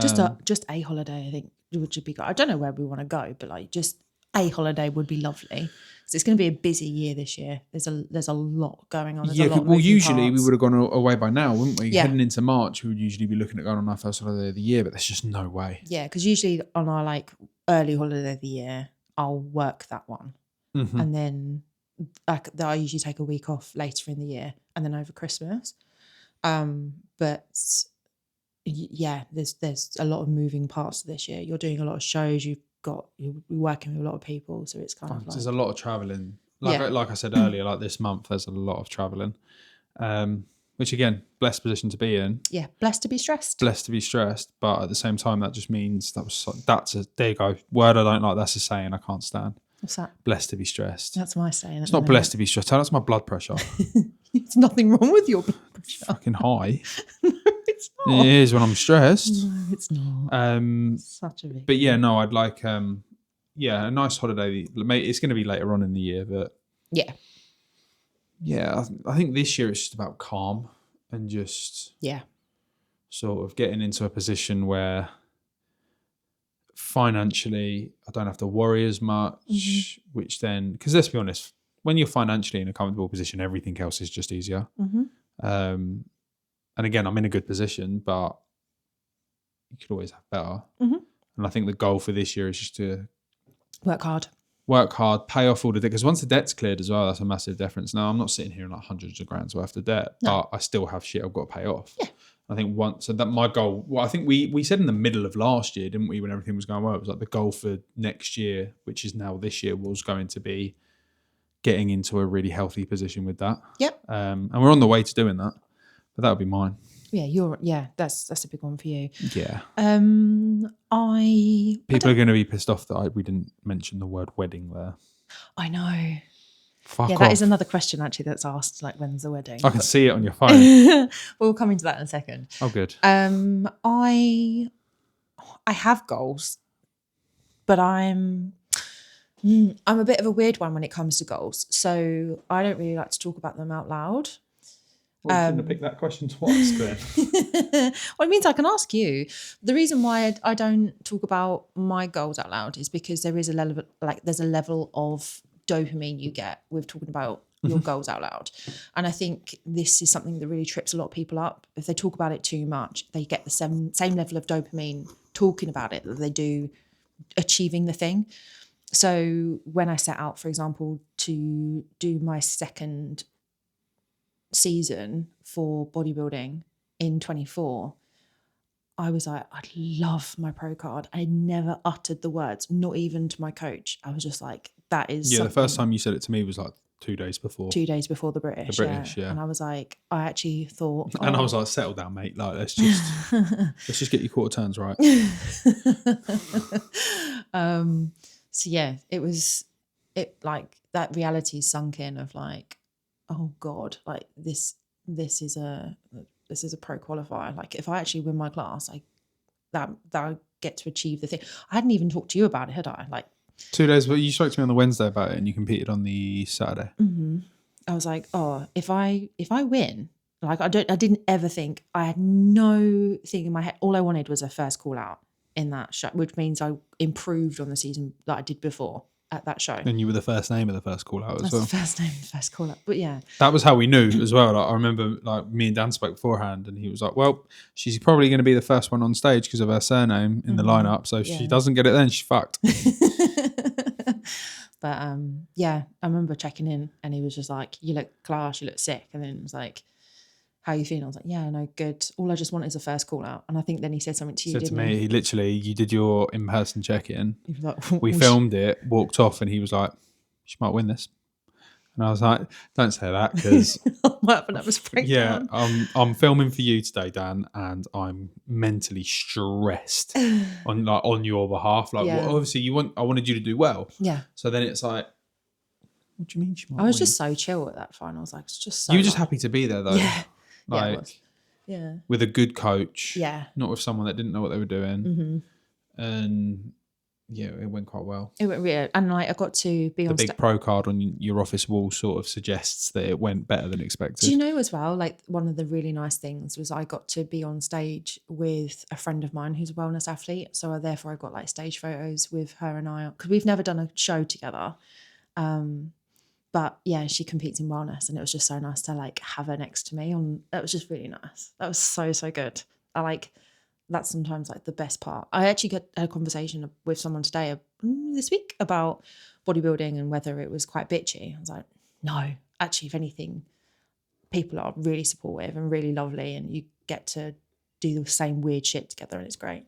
Just a holiday, I think, would be good. I don't know where we want to go, but like just a holiday would be lovely. So it's going to be a busy year this year. There's a lot going on. Usually we would have gone away by now, wouldn't we? Yeah. Heading into March, we would usually be looking at going on our first holiday of the year, but there's just no way. Yeah, because usually on our like early holiday of the year, I'll work that one, and then I usually take a week off later in the year, and then over Christmas. But yeah, there's a lot of moving parts this year. You're doing a lot of shows. You're working with a lot of people, so it's kind of like There's a lot of traveling. Yeah. Like I said earlier, like this month, there's a lot of traveling. Which again, blessed position to be in. yeah, blessed to be stressed. Blessed to be stressed, but at the same time, that just means there you go. Word I don't like. That's a saying I can't stand. What's that? Blessed to be stressed. That's my saying. It's not blessed to be stressed. That's my blood pressure. There's nothing wrong with your blood pressure. Fucking high. No, it's not. It is when I'm stressed. No, it's not. Such a big. But yeah, no, I'd like a nice holiday. It's going to be later on in the year, but yeah, I think this year it's just about calm and just sort of getting into a position where financially I don't have to worry as much, which then, because let's be honest, when you're financially in a comfortable position, everything else is just easier. And again, I'm in a good position, but you could always have better. And I think the goal for this year is just to work hard, pay off all the debt. Because once the debt's cleared as well, that's a massive difference. Now, I'm not sitting here in like hundreds of grand's worth of debt, but I still have shit I've got to pay off. Yeah. I think my goal, well, I think we said in the middle of last year, didn't we, when everything was going well, it was like the goal for next year, which is now this year, was going to be getting into a really healthy position with that. Yep. And we're on the way to doing that, but that would be mine. Yeah, that's a big one for you. Yeah. People are going to be pissed off that we didn't mention the word wedding there. I know. Fuck off. That is another question actually that's asked, like, when's the wedding? I can see it on your phone. We'll come into that in a second. Oh, good. I have goals, but I'm a bit of a weird one when it comes to goals. So I don't really like to talk about them out loud. Well, you shouldn't have picked that question twice then. Well, it means I can ask you. The reason why I don't talk about my goals out loud is because there is there's a level of dopamine you get with talking about your goals out loud. And I think this is something that really trips a lot of people up. If they talk about it too much, they get the same level of dopamine talking about it that they do achieving the thing. So when I set out, for example, to do my second season for bodybuilding in 24, I was like, I'd love my pro card. I never uttered the words, not even to my coach. I was just like, that is the first time you said it to me was like 2 days before. 2 days before the British. Yeah. And I was like, I actually thought, and I was like, settle down, mate. Like, let's just get your quarter turns right. So yeah, it like that reality sunk in of like, oh God, like this is a pro qualifier. Like if I actually win my class, that I get to achieve the thing. I hadn't even talked to you about it, had I? Like 2 days, but you spoke to me on the Wednesday about it, and you competed on the Saturday. I was like, oh, if I win, like I didn't ever think. I had no thing in my head. All I wanted was a first call out in that show, which means I improved on the season that I did before at that show. And you were the first name of the first call out as well. That's the first name, the first call out. But yeah. That was how we knew as well. Like, I remember like me and Dan spoke beforehand, and he was like, well, she's probably going to be the first one on stage because of her surname in the lineup. So if she doesn't get it then, she's fucked. But yeah, I remember checking in and he was just like, you look class, you look sick. And then it was like, how are you feeling? I was like, yeah, no, good. All I just want is a first call out. And I think then he said something to you, didn't he? He literally, you did your in-person check-in. He was like, we filmed it, walked off, and he was like, she might win this. And I was like, don't say that, because what happened? That was breakdown. Yeah, I'm filming for you today, Dan, and I'm mentally stressed on your behalf. Like, well, obviously I wanted you to do well. Yeah. So then it's like, what do you mean she might I was win? just so chill at that final. I was like, it's just so. You were just happy to be there, though. Yeah. Like, yeah. With a good coach. Yeah. Not with someone that didn't know what they were doing. And yeah, it went quite well. It went really, and like I got to be on the big pro card on your office wall sort of suggests that it went better than expected. Do you know as well, like one of the really nice things was I got to be on stage with a friend of mine who's a wellness athlete. So therefore I got like stage photos with her and I, because we've never done a show together. But yeah, she competes in wellness, and it was just so nice to like have her next to me. That was just really nice. That was so good. That's sometimes like the best part. I actually had a conversation with someone today this week about bodybuilding and whether it was quite bitchy. I was like, no, actually, if anything, people are really supportive and really lovely, and you get to do the same weird shit together, and it's great.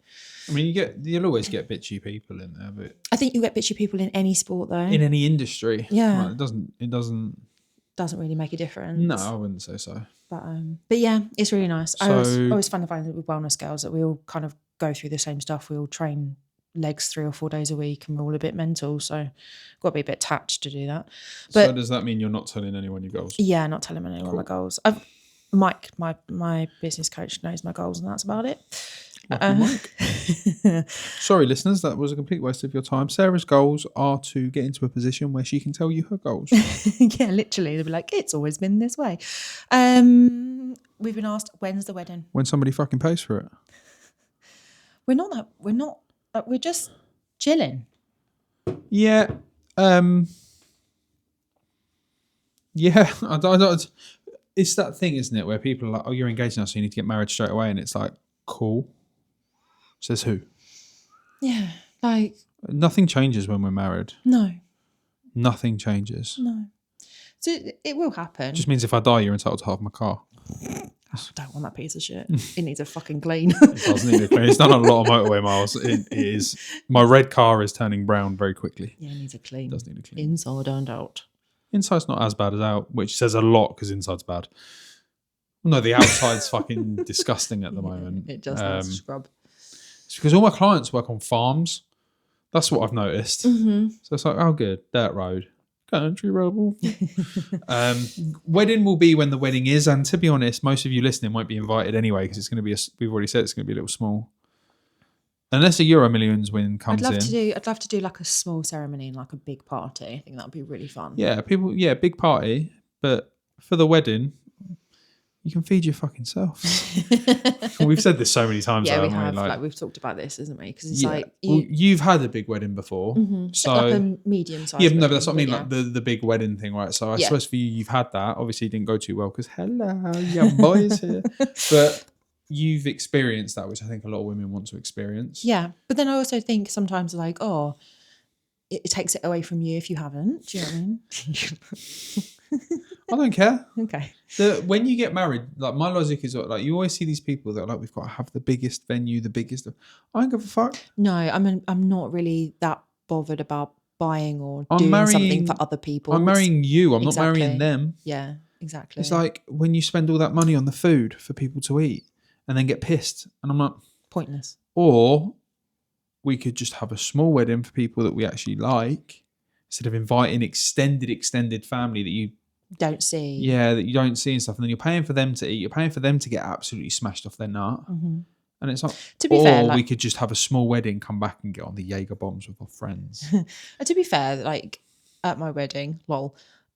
I mean, you'll always get bitchy people in there, but I think you get bitchy people in any sport though. in any industry, Yeah. like, it doesn't really make a difference. No, I wouldn't say so. But yeah, it's really nice. I always find it with wellness girls that we all kind of go through the same stuff. We all train legs 3 or 4 days a week, and we're all a bit mental, so got to be a bit attached to do that. But so does that mean you're not telling anyone your goals? Yeah, not telling anyone my goals. Mike, my business coach, knows my goals, and that's about it. Sorry, listeners, that was a complete waste of your time. Sarah's goals are to get into a position where she can tell you her goals. Yeah, literally. They'll be like, it's always been this way. We've been asked, when's the wedding? When somebody fucking pays for it. We're just chilling. Yeah. Yeah, I don't. It's that thing, isn't it, where people are like, oh, you're engaged now, so you need to get married straight away. And it's like, cool. Says who? Yeah, like... Nothing changes when we're married. No. Nothing changes. No. So it will happen. It just means if I die, you're entitled to half my car. I don't want that piece of shit. It needs a fucking clean. It does need a clean. It's done a lot of motorway miles. It is. My red car is turning brown very quickly. Yeah, it needs a clean. It does need a clean. Inside and out. Inside's not as bad as out, which says a lot because inside's bad. No, the outside's fucking disgusting at the moment. It just needs a scrub. It's because all my clients work on farms. That's what I've noticed. Mm-hmm. So it's like, oh, good. Dirt road. Country road. Wedding will be when the wedding is. And to be honest, most of you listening won't be invited anyway because it's going to be, we've already said it's going to be a little small. Unless a Euro Millions win comes in. I'd love to do like a small ceremony and like a big party. I think that would be really fun. Yeah, big party. But for the wedding, you can feed your fucking self. We've said this so many times. Yeah, though, we have. Like We've talked about this, isn't we? Because it's like you've had a big wedding before, so like a medium size. Yeah, no, but that's what I mean. Like the big wedding thing, right? So I suppose for you, you've had that. Obviously, it didn't go too well because hello, young boys here. But you've experienced that, which I think a lot of women want to experience. Yeah, but then I also think sometimes like, oh, it takes it away from you if you haven't. Do you know what I mean? I don't care. Okay. When you get married, like my logic is like you always see these people that are like, we've got to have the biggest venue, the biggest. I don't give a fuck. No, I'm not really that bothered about buying or doing something for other people. I'm marrying you. I'm not marrying them. Yeah, exactly. It's like when you spend all that money on the food for people to eat and then get pissed, and I'm like, pointless. Or we could just have a small wedding for people that we actually like, instead of inviting extended family that you don't see. Yeah, that you don't see and stuff. And then you're paying for them to eat. You're paying for them to get absolutely smashed off their nut. Mm-hmm. And it's like, to be fair, we could just have a small wedding, come back and get on the Jaeger bombs with our friends. To be fair, like at my wedding,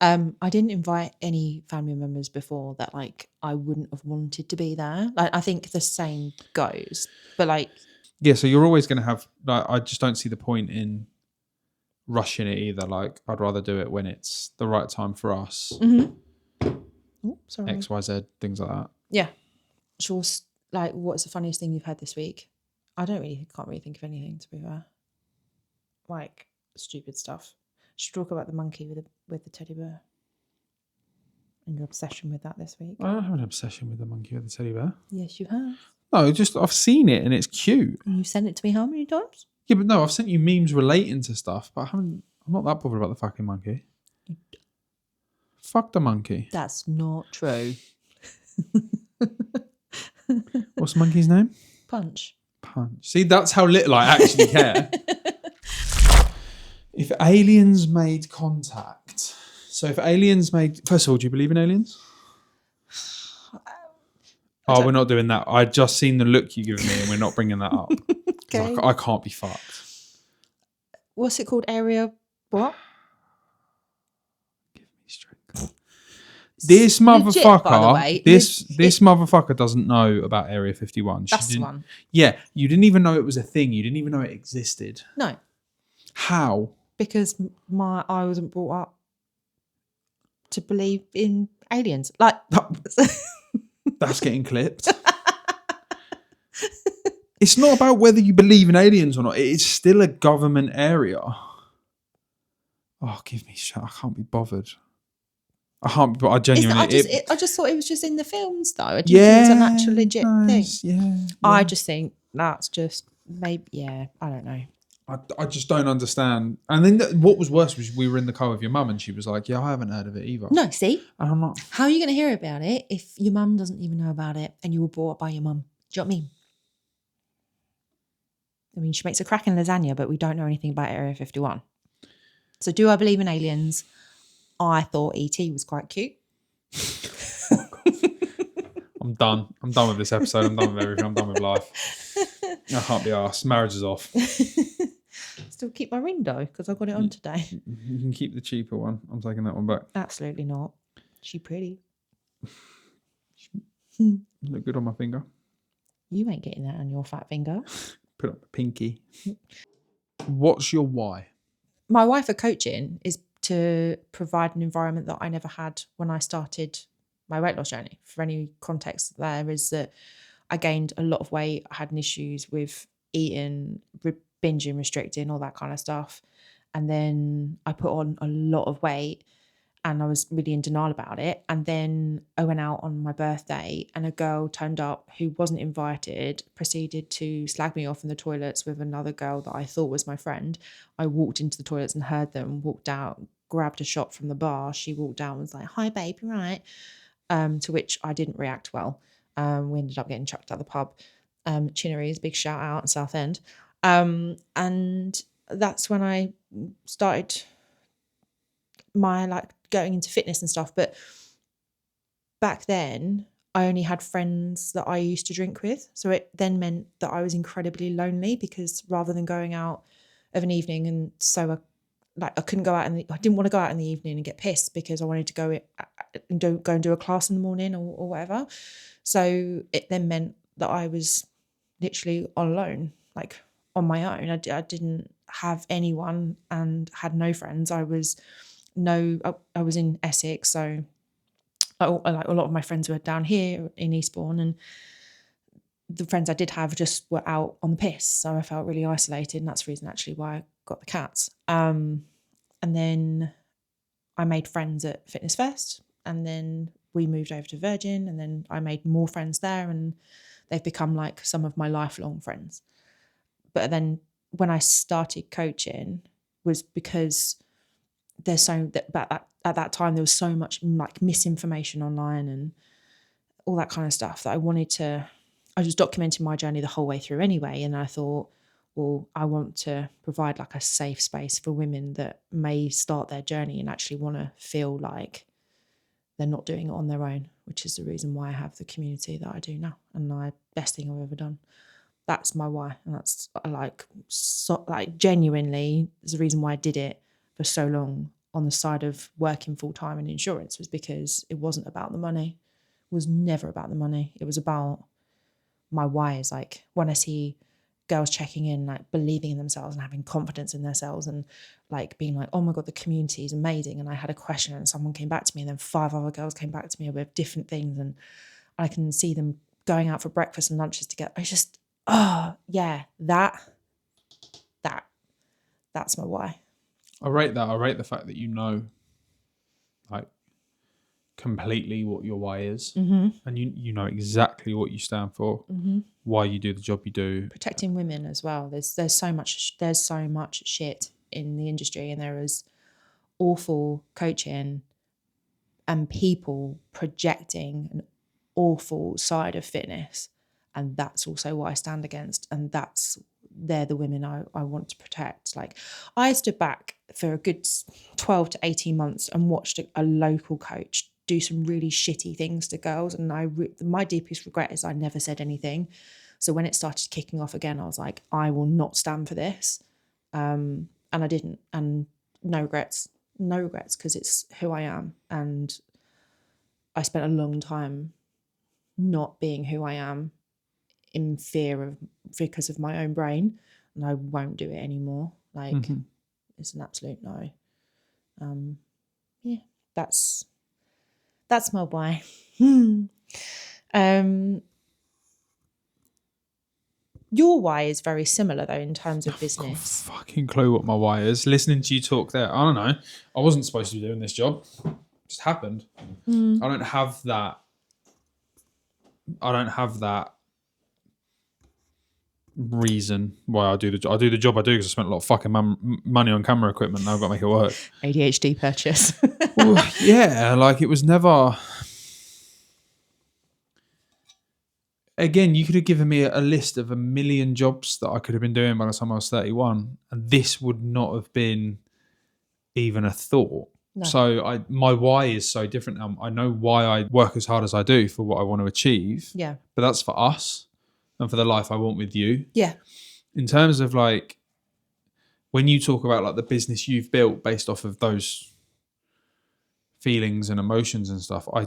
I didn't invite any family members before that like I wouldn't have wanted to be there. Like I think the same goes. But like yeah, so you're always gonna have like I just don't see the point in rushing it either. Like I'd rather do it when it's the right time for us. Mm-hmm. Oh, sorry. XYZ, things like that. Yeah. Sure. Like, what's the funniest thing you've had this week? I can't really think of anything, to be fair. Like stupid stuff. Should talk about the monkey with the teddy bear and your obsession with that this week. I don't have an obsession with the monkey with the teddy bear. Yes, you have. No, just I've seen it and it's cute. And you've sent it to me how many times? Yeah, but no, I've sent you memes relating to stuff, but I'm not that bothered about the fucking monkey. Fuck the monkey. That's not true. What's the monkey's name? Punch. See, that's how little I actually care. If aliens made contact. So if aliens made... First of all, do you believe in aliens? Oh, we're not doing that. I just seen the look you give me and we're not bringing that up. Okay. I can't be fucked. What's it called? Area what? Give me strength. This motherfucker, by the way, this motherfucker doesn't know about Area 51. That's the one. Yeah, you didn't even know it was a thing. You didn't even know it existed. No. How? Because I wasn't brought up to believe in aliens. Like that's getting clipped. It's not about whether you believe in aliens or not. It's still a government area. Oh, give me shit. I can't be bothered. I can't, but I It's genuinely. I just thought it was just in the films, though. I didn't think it was an actual legit thing. Yeah, I just think that's just maybe. Yeah, I don't know. I just don't understand. And then what was worse was we were in the car with your mum, and she was like, "Yeah, I haven't heard of it either." No, see, And I'm not. how are you going to hear about it if your mum doesn't even know about it and you were brought up by your mum? Do you know what I mean? I mean, she makes a cracking lasagna, but we don't know anything about Area 51. So, do I believe in aliens? I thought E.T. was quite cute. I'm done. I'm done with this episode. I'm done with everything. I'm done with life. I can't be arsed. Marriage is off. Still keep my ring though, because I got it on today. You can keep the cheaper one. I'm taking that one back. Absolutely not. She pretty. Look good on my finger. You ain't getting that on your fat finger. Put up the pinky. What's your why? My why for coaching is to provide an environment that I never had when I started my weight loss journey. For any context there is that I gained a lot of weight. I had issues with eating, binging, restricting, all that kind of stuff. And then I put on a lot of weight and I was really in denial about it. And then I went out on my birthday and a girl turned up who wasn't invited, proceeded to slag me off in the toilets with another girl that I thought was my friend. I walked into the toilets and heard them, walked out, grabbed a shot from the bar. She walked down and was like, "Hi, babe, you right?" To which I didn't react well. We ended up getting chucked out of the pub. Chinnery's, big shout out in Southend. And that's when I started my going into fitness and stuff. But back then I only had friends that I used to drink with. So it then meant that I was incredibly lonely because rather than going out of an evening and so I couldn't go out I didn't want to go out in the evening and get pissed because I wanted to go and do a class in the morning or whatever. So it then meant that I was literally all alone, on my own. I didn't have anyone and had no friends. I was in Essex, so a lot of my friends were down here in Eastbourne, and the friends I did have just were out on the piss, so I felt really isolated, and that's the reason actually why I got the cats. And then I made friends at Fitness First, and then we moved over to Virgin, and then I made more friends there, and they've become some of my lifelong friends. But then when I started coaching was because at that time there was so much misinformation online and all that kind of stuff that I was documenting my journey the whole way through anyway. And I thought, well, I want to provide a safe space for women that may start their journey and actually want to feel like they're not doing it on their own, which is the reason why I have the community that I do now. And the best thing I've ever done. That's my why. And that's genuinely is the reason why I did it for so long on the side of working full time in insurance, was because it wasn't about the money. It was never about the money. It was about my why. Is when I see girls checking in, believing in themselves and having confidence in themselves and being oh my God, the community is amazing. And I had a question and someone came back to me and then 5 other girls came back to me with different things. And I can see them going out for breakfast and lunches together. I just, yeah, that's my why. I rate that. I rate the fact that completely what your why is, and you know exactly what you stand for, why you do the job you do. Protecting women as well. There's so much shit in the industry, and there is awful coaching and people projecting an awful side of fitness, and that's also what I stand against, and they're the women I want to protect. I stood back for a good 12 to 18 months and watched a local coach do some really shitty things to girls, and my deepest regret is I never said anything. So when it started kicking off again, I was like, I will not stand for this, and I didn't, and no regrets because it's who I am, and I spent a long time not being who I am in fear because of my own brain, and I won't do it anymore. It's an absolute no. Yeah, that's my why. Your why is very similar though in terms of business. I've got fucking clue what my why is. Listening to you talk there, I don't know. I wasn't supposed to be doing this job. just happened. I don't have that reason why I do the job I do because I spent a lot of fucking money on camera equipment. Now I've got to make it work. ADHD purchase. Well, yeah, like it was never. Again, you could have given me a list of 1 million jobs that I could have been doing by the time I was 31, and this would not have been even a thought. No. So my why is so different now. I know why I work as hard as I do for what I want to achieve. Yeah. But that's for us and for the life I want with you. Yeah. In terms of like, when you talk about like the business you've built based off of those feelings and emotions and stuff, I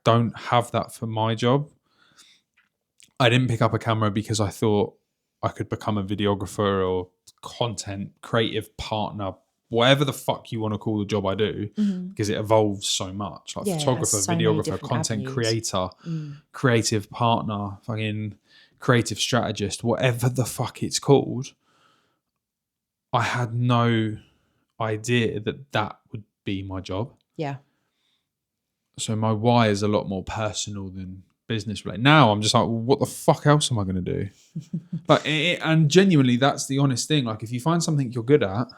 don't have that for my job. I didn't pick up a camera because I thought I could become a videographer or content creative partner, whatever the fuck you want to call the job I do, because it evolves so much. Like photographer, so videographer, content creator, creative partner, fucking creative strategist, whatever the fuck it's called. I had no idea that would be my job. Yeah. So my why is a lot more personal than business related. Now I'm just like, well, what the fuck else am I going to do? Like, and genuinely, that's the honest thing. Like, if you find something you're good at,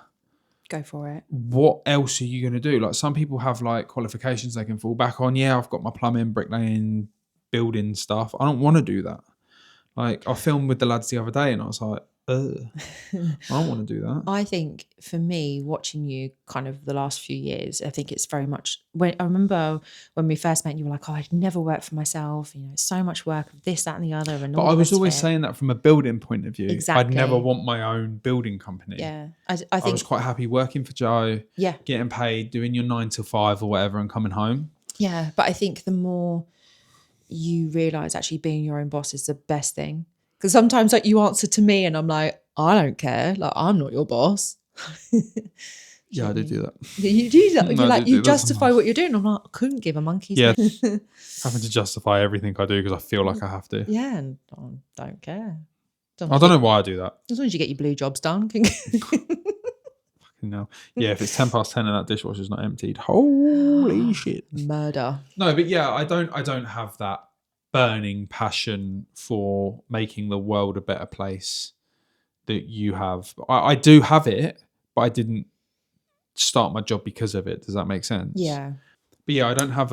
go for it. What else are you going to do? Like, some people have like qualifications they can fall back on. Yeah, I've got my plumbing, bricklaying, building stuff. I don't want to do that. Like, I filmed with the lads the other day and I was like, I don't want to do that. I think for me, watching you kind of the last few years, I think it's very much when I remember when we first met, you were like, I'd never work for myself. You know, so much work of this, that, and the other. And but I was always saying that from a building point of view. Exactly. I'd never want my own building company. Yeah. I think I was quite happy working for Joe. Yeah. Getting paid, doing your 9 to 5 or whatever and coming home. Yeah. But I think the more you realise actually being your own boss is the best thing. Because sometimes like you answer to me and I'm like, I don't care. Like, I'm not your boss. Yeah, I did do that. You do that. You're like, you justify what you're doing. I'm like, I couldn't give a monkey's. Yeah. Having to justify everything I do because I feel like I have to. Yeah, and I don't care. I don't know why I do that. As long as you get your blue jobs done. Fucking hell. Yeah, if it's 10 past 10 and that dishwasher's not emptied, holy shit. Murder. No, but yeah, I don't have that burning passion for making the world a better place that you have. I do have it, but I didn't start my job because of it. Does that make sense? Yeah. But yeah, I don't have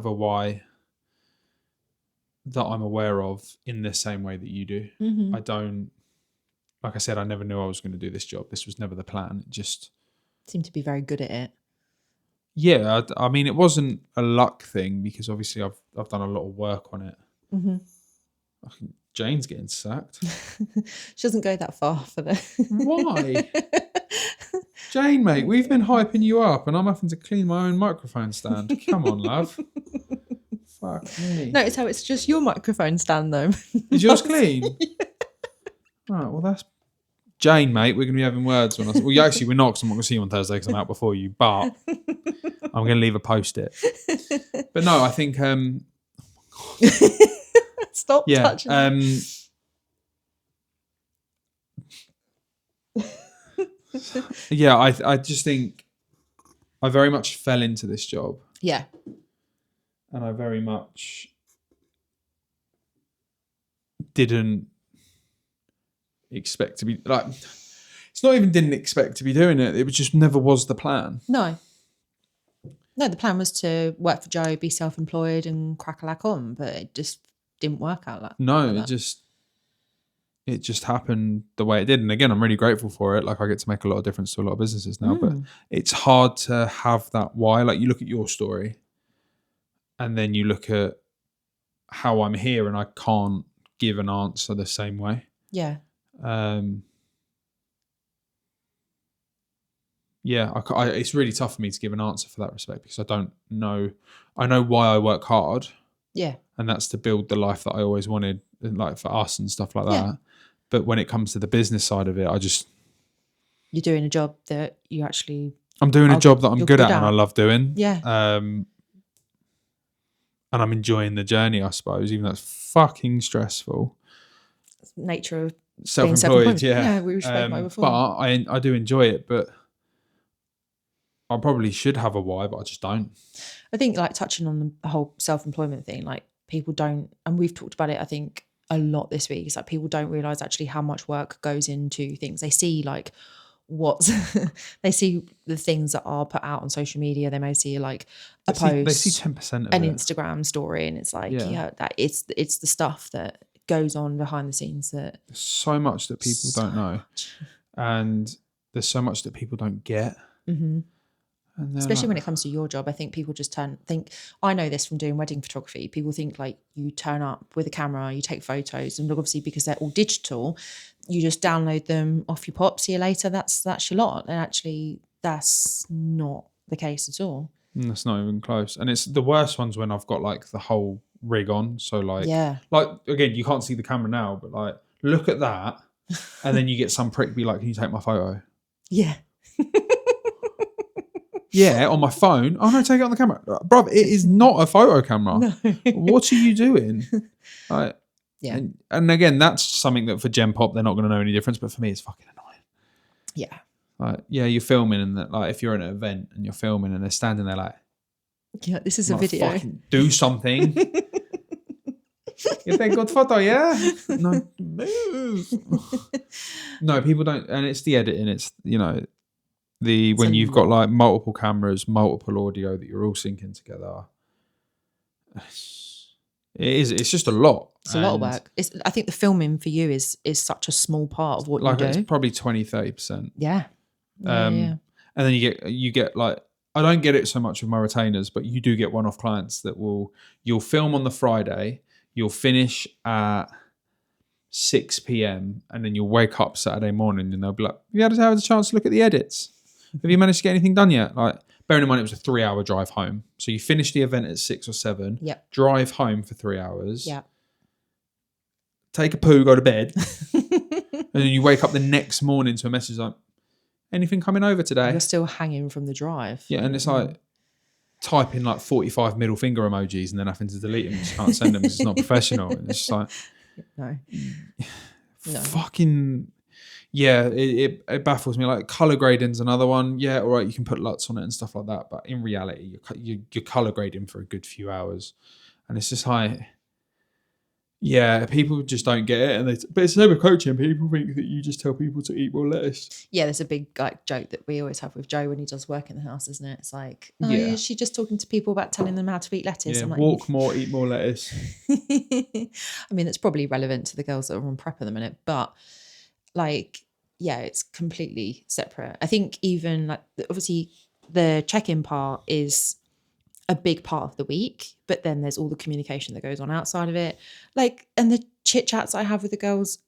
a why that I'm aware of in the same way that you do. Mm-hmm. I don't, like I said, I never knew I was going to do this job. This was never the plan. It just seemed to be very good at it. Yeah, I mean, it wasn't a luck thing because obviously I've done a lot of work on it. Mm-hmm. I think Jane's getting sacked. She doesn't go that far for the. Why? Jane, mate, we've been hyping you up and I'm having to clean my own microphone stand. Come on, love. Fuck me. Notice how it's just your microphone stand though. Is yours clean? Yeah. Right, well that's... Jane, mate, we're going to be having words when well, actually we're not because I'm not going to see you on Thursday because I'm out before you, but I'm going to leave a post-it. But no, I think... Stop touching yeah, I just think I very much fell into this job. Yeah. And I very much didn't expect to be like, it's not even didn't expect to be doing it. It just never was the plan. No, the plan was to work for Joe, be self-employed and crack-a-lack on, but it just didn't work out like No, like it just happened the way it did. And again, I'm really grateful for it. Like I get to make a lot of difference to a lot of businesses now, but it's hard to have that why. Like you look at your story and then you look at how I'm here and I can't give an answer the same way. Yeah. It's really tough for me to give an answer for that respect because I don't know. I know why I work hard. Yeah. And that's to build the life that I always wanted, like for us and stuff like that. But when it comes to the business side of it, you're doing a job that you actually... I'm doing a job that I'm good at and I love doing. Yeah. And I'm enjoying the journey, I suppose, even though it's fucking stressful. Nature of self-employed, yeah. Yeah, we spoke about before. But I do enjoy it, but I probably should have a why, but I just don't. I think like touching on the whole self-employment thing, like people don't, and we've talked about it, I think a lot this week. It's like people don't realize actually how much work goes into things. They see like they see the things that are put out on social media. They may see like a post, they see 10% of an it. Instagram story, and it's like Yeah. that it's the stuff that goes on behind the scenes that There's so much that people don't know, and there's so much that people don't get. Mm-hmm. And especially when it comes to your job, I think people just think, I know this from doing wedding photography, people think like you turn up with a camera, you take photos, and obviously because they're all digital, you just download them off your pop, see you later, that's your lot. And actually that's not the case at all. That's not even close. And it's the worst ones when I've got like the whole rig on. So like, like again, you can't see the camera now, but like, look at that. And then you get some prick be like, can you take my photo? Yeah. Yeah, on my phone. Oh no, take it on the camera. Bruv, it is not a photo camera. No. What are you doing? Like, yeah. And again, that's something that for Gen Pop, they're not going to know any difference. But for me, it's fucking annoying. Yeah. Like, yeah, you're filming, and that, like, if you're at an event and you're filming and they're standing there like, yeah, this is a video. Fucking do something. You take good photo, yeah? No, move. No, people don't, and it's the editing. It's, you know, when you've got like multiple cameras, multiple audio that you're all syncing together. It's just a lot. It's a lot of work. I think the filming for you is such a small part of what you do. It's probably 20-30%. Yeah. And then you get like, I don't get it so much with my retainers, but you do get one-off clients that you'll film on the Friday, you'll finish at 6 p.m. and then you'll wake up Saturday morning and they'll be like, have you had a chance to look at the edits? Have you managed to get anything done yet? Like, bearing in mind it was a 3-hour drive home. So you finish the event at 6 or 7, drive home for 3 hours, take a poo, go to bed, and then you wake up the next morning to a message like, anything coming over today? You're still hanging from the drive. Yeah, and it's like typing like 45 middle finger emojis and then having to delete them. You just can't send them because it's not professional. And it's just like, no. Fucking, yeah, it baffles me. Like color grading's another one. Yeah, all right, you can put LUTs on it and stuff like that. But in reality, you're color grading for a good few hours. And it's just like, yeah, people just don't get it, but it's the same with coaching. People think that you just tell people to eat more lettuce. Yeah, there's a big like joke that we always have with Joe when he does work in the house, isn't it? It's like, is she just talking to people about telling them how to eat lettuce? Yeah, I'm like, walk more, eat more lettuce. I mean, it's probably relevant to the girls that are on prep at the minute, but like, yeah, it's completely separate. I think even like obviously the check-in part is a big part of the week, but then there's all the communication that goes on outside of it, like, and the chit chats I have with the girls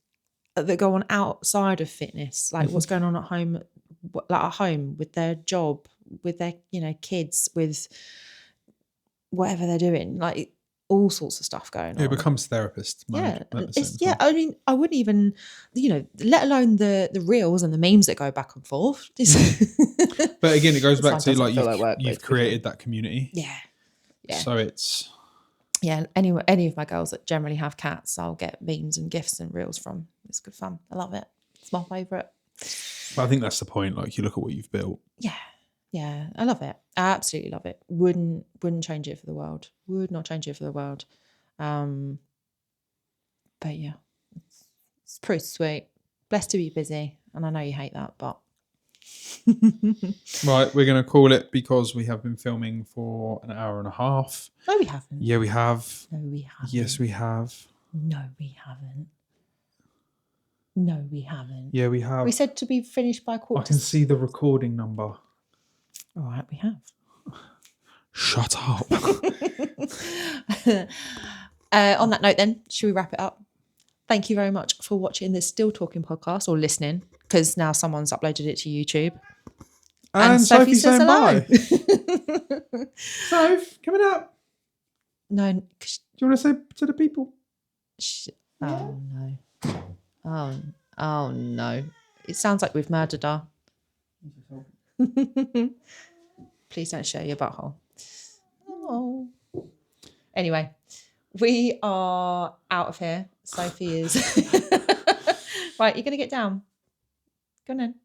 that go on outside of fitness, like what's going on at home, like at home with their job, with their, you know, kids, with whatever they're doing, like all sorts of stuff going on. It becomes therapist. I mean, I wouldn't even, you know, let alone the reels and the memes that go back and forth. But again, it goes back to like you've created that community. Yeah. So it's any of my girls that generally have cats, I'll get memes and gifs and reels from. It's good fun. I love it. It's my favourite. But I think that's the point. Like you look at what you've built. Yeah, I love it. I absolutely love it. Wouldn't change it for the world. Would not change it for the world. But yeah, it's pretty sweet. Blessed to be busy, and I know you hate that, but right, we're going to call it because we have been filming for an hour and a half. No, we haven't. Yeah, we have. No, we haven't. Yes, we have. No, we haven't. No, we haven't. Yeah, we have. We said to be finished by quarter. I can see the recording number. All right, we have. Shut up. On that note then, should we wrap it up? Thank you very much for watching this Still Talking podcast, or listening, because now someone's uploaded it to YouTube. And Sophie says hello. Soph, coming up. No. Do you want to say to the people? Oh, no. Oh, no. It sounds like we've murdered her. Please don't show your butthole. Oh. Anyway, we are out of here. Sophie is right. You're gonna get down. Go on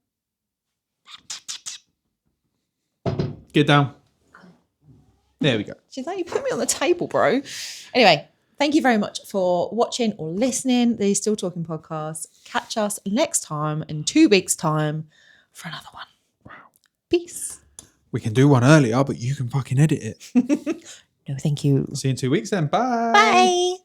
then. Get down. There we go. She's like, you put me on the table, bro. Anyway, thank you very much for watching or listening the Still Talking podcast. Catch us next time in 2 weeks' time for another one. Wow. Peace. We can do one earlier, but you can fucking edit it. No, thank you. See you in 2 weeks then. Bye. Bye.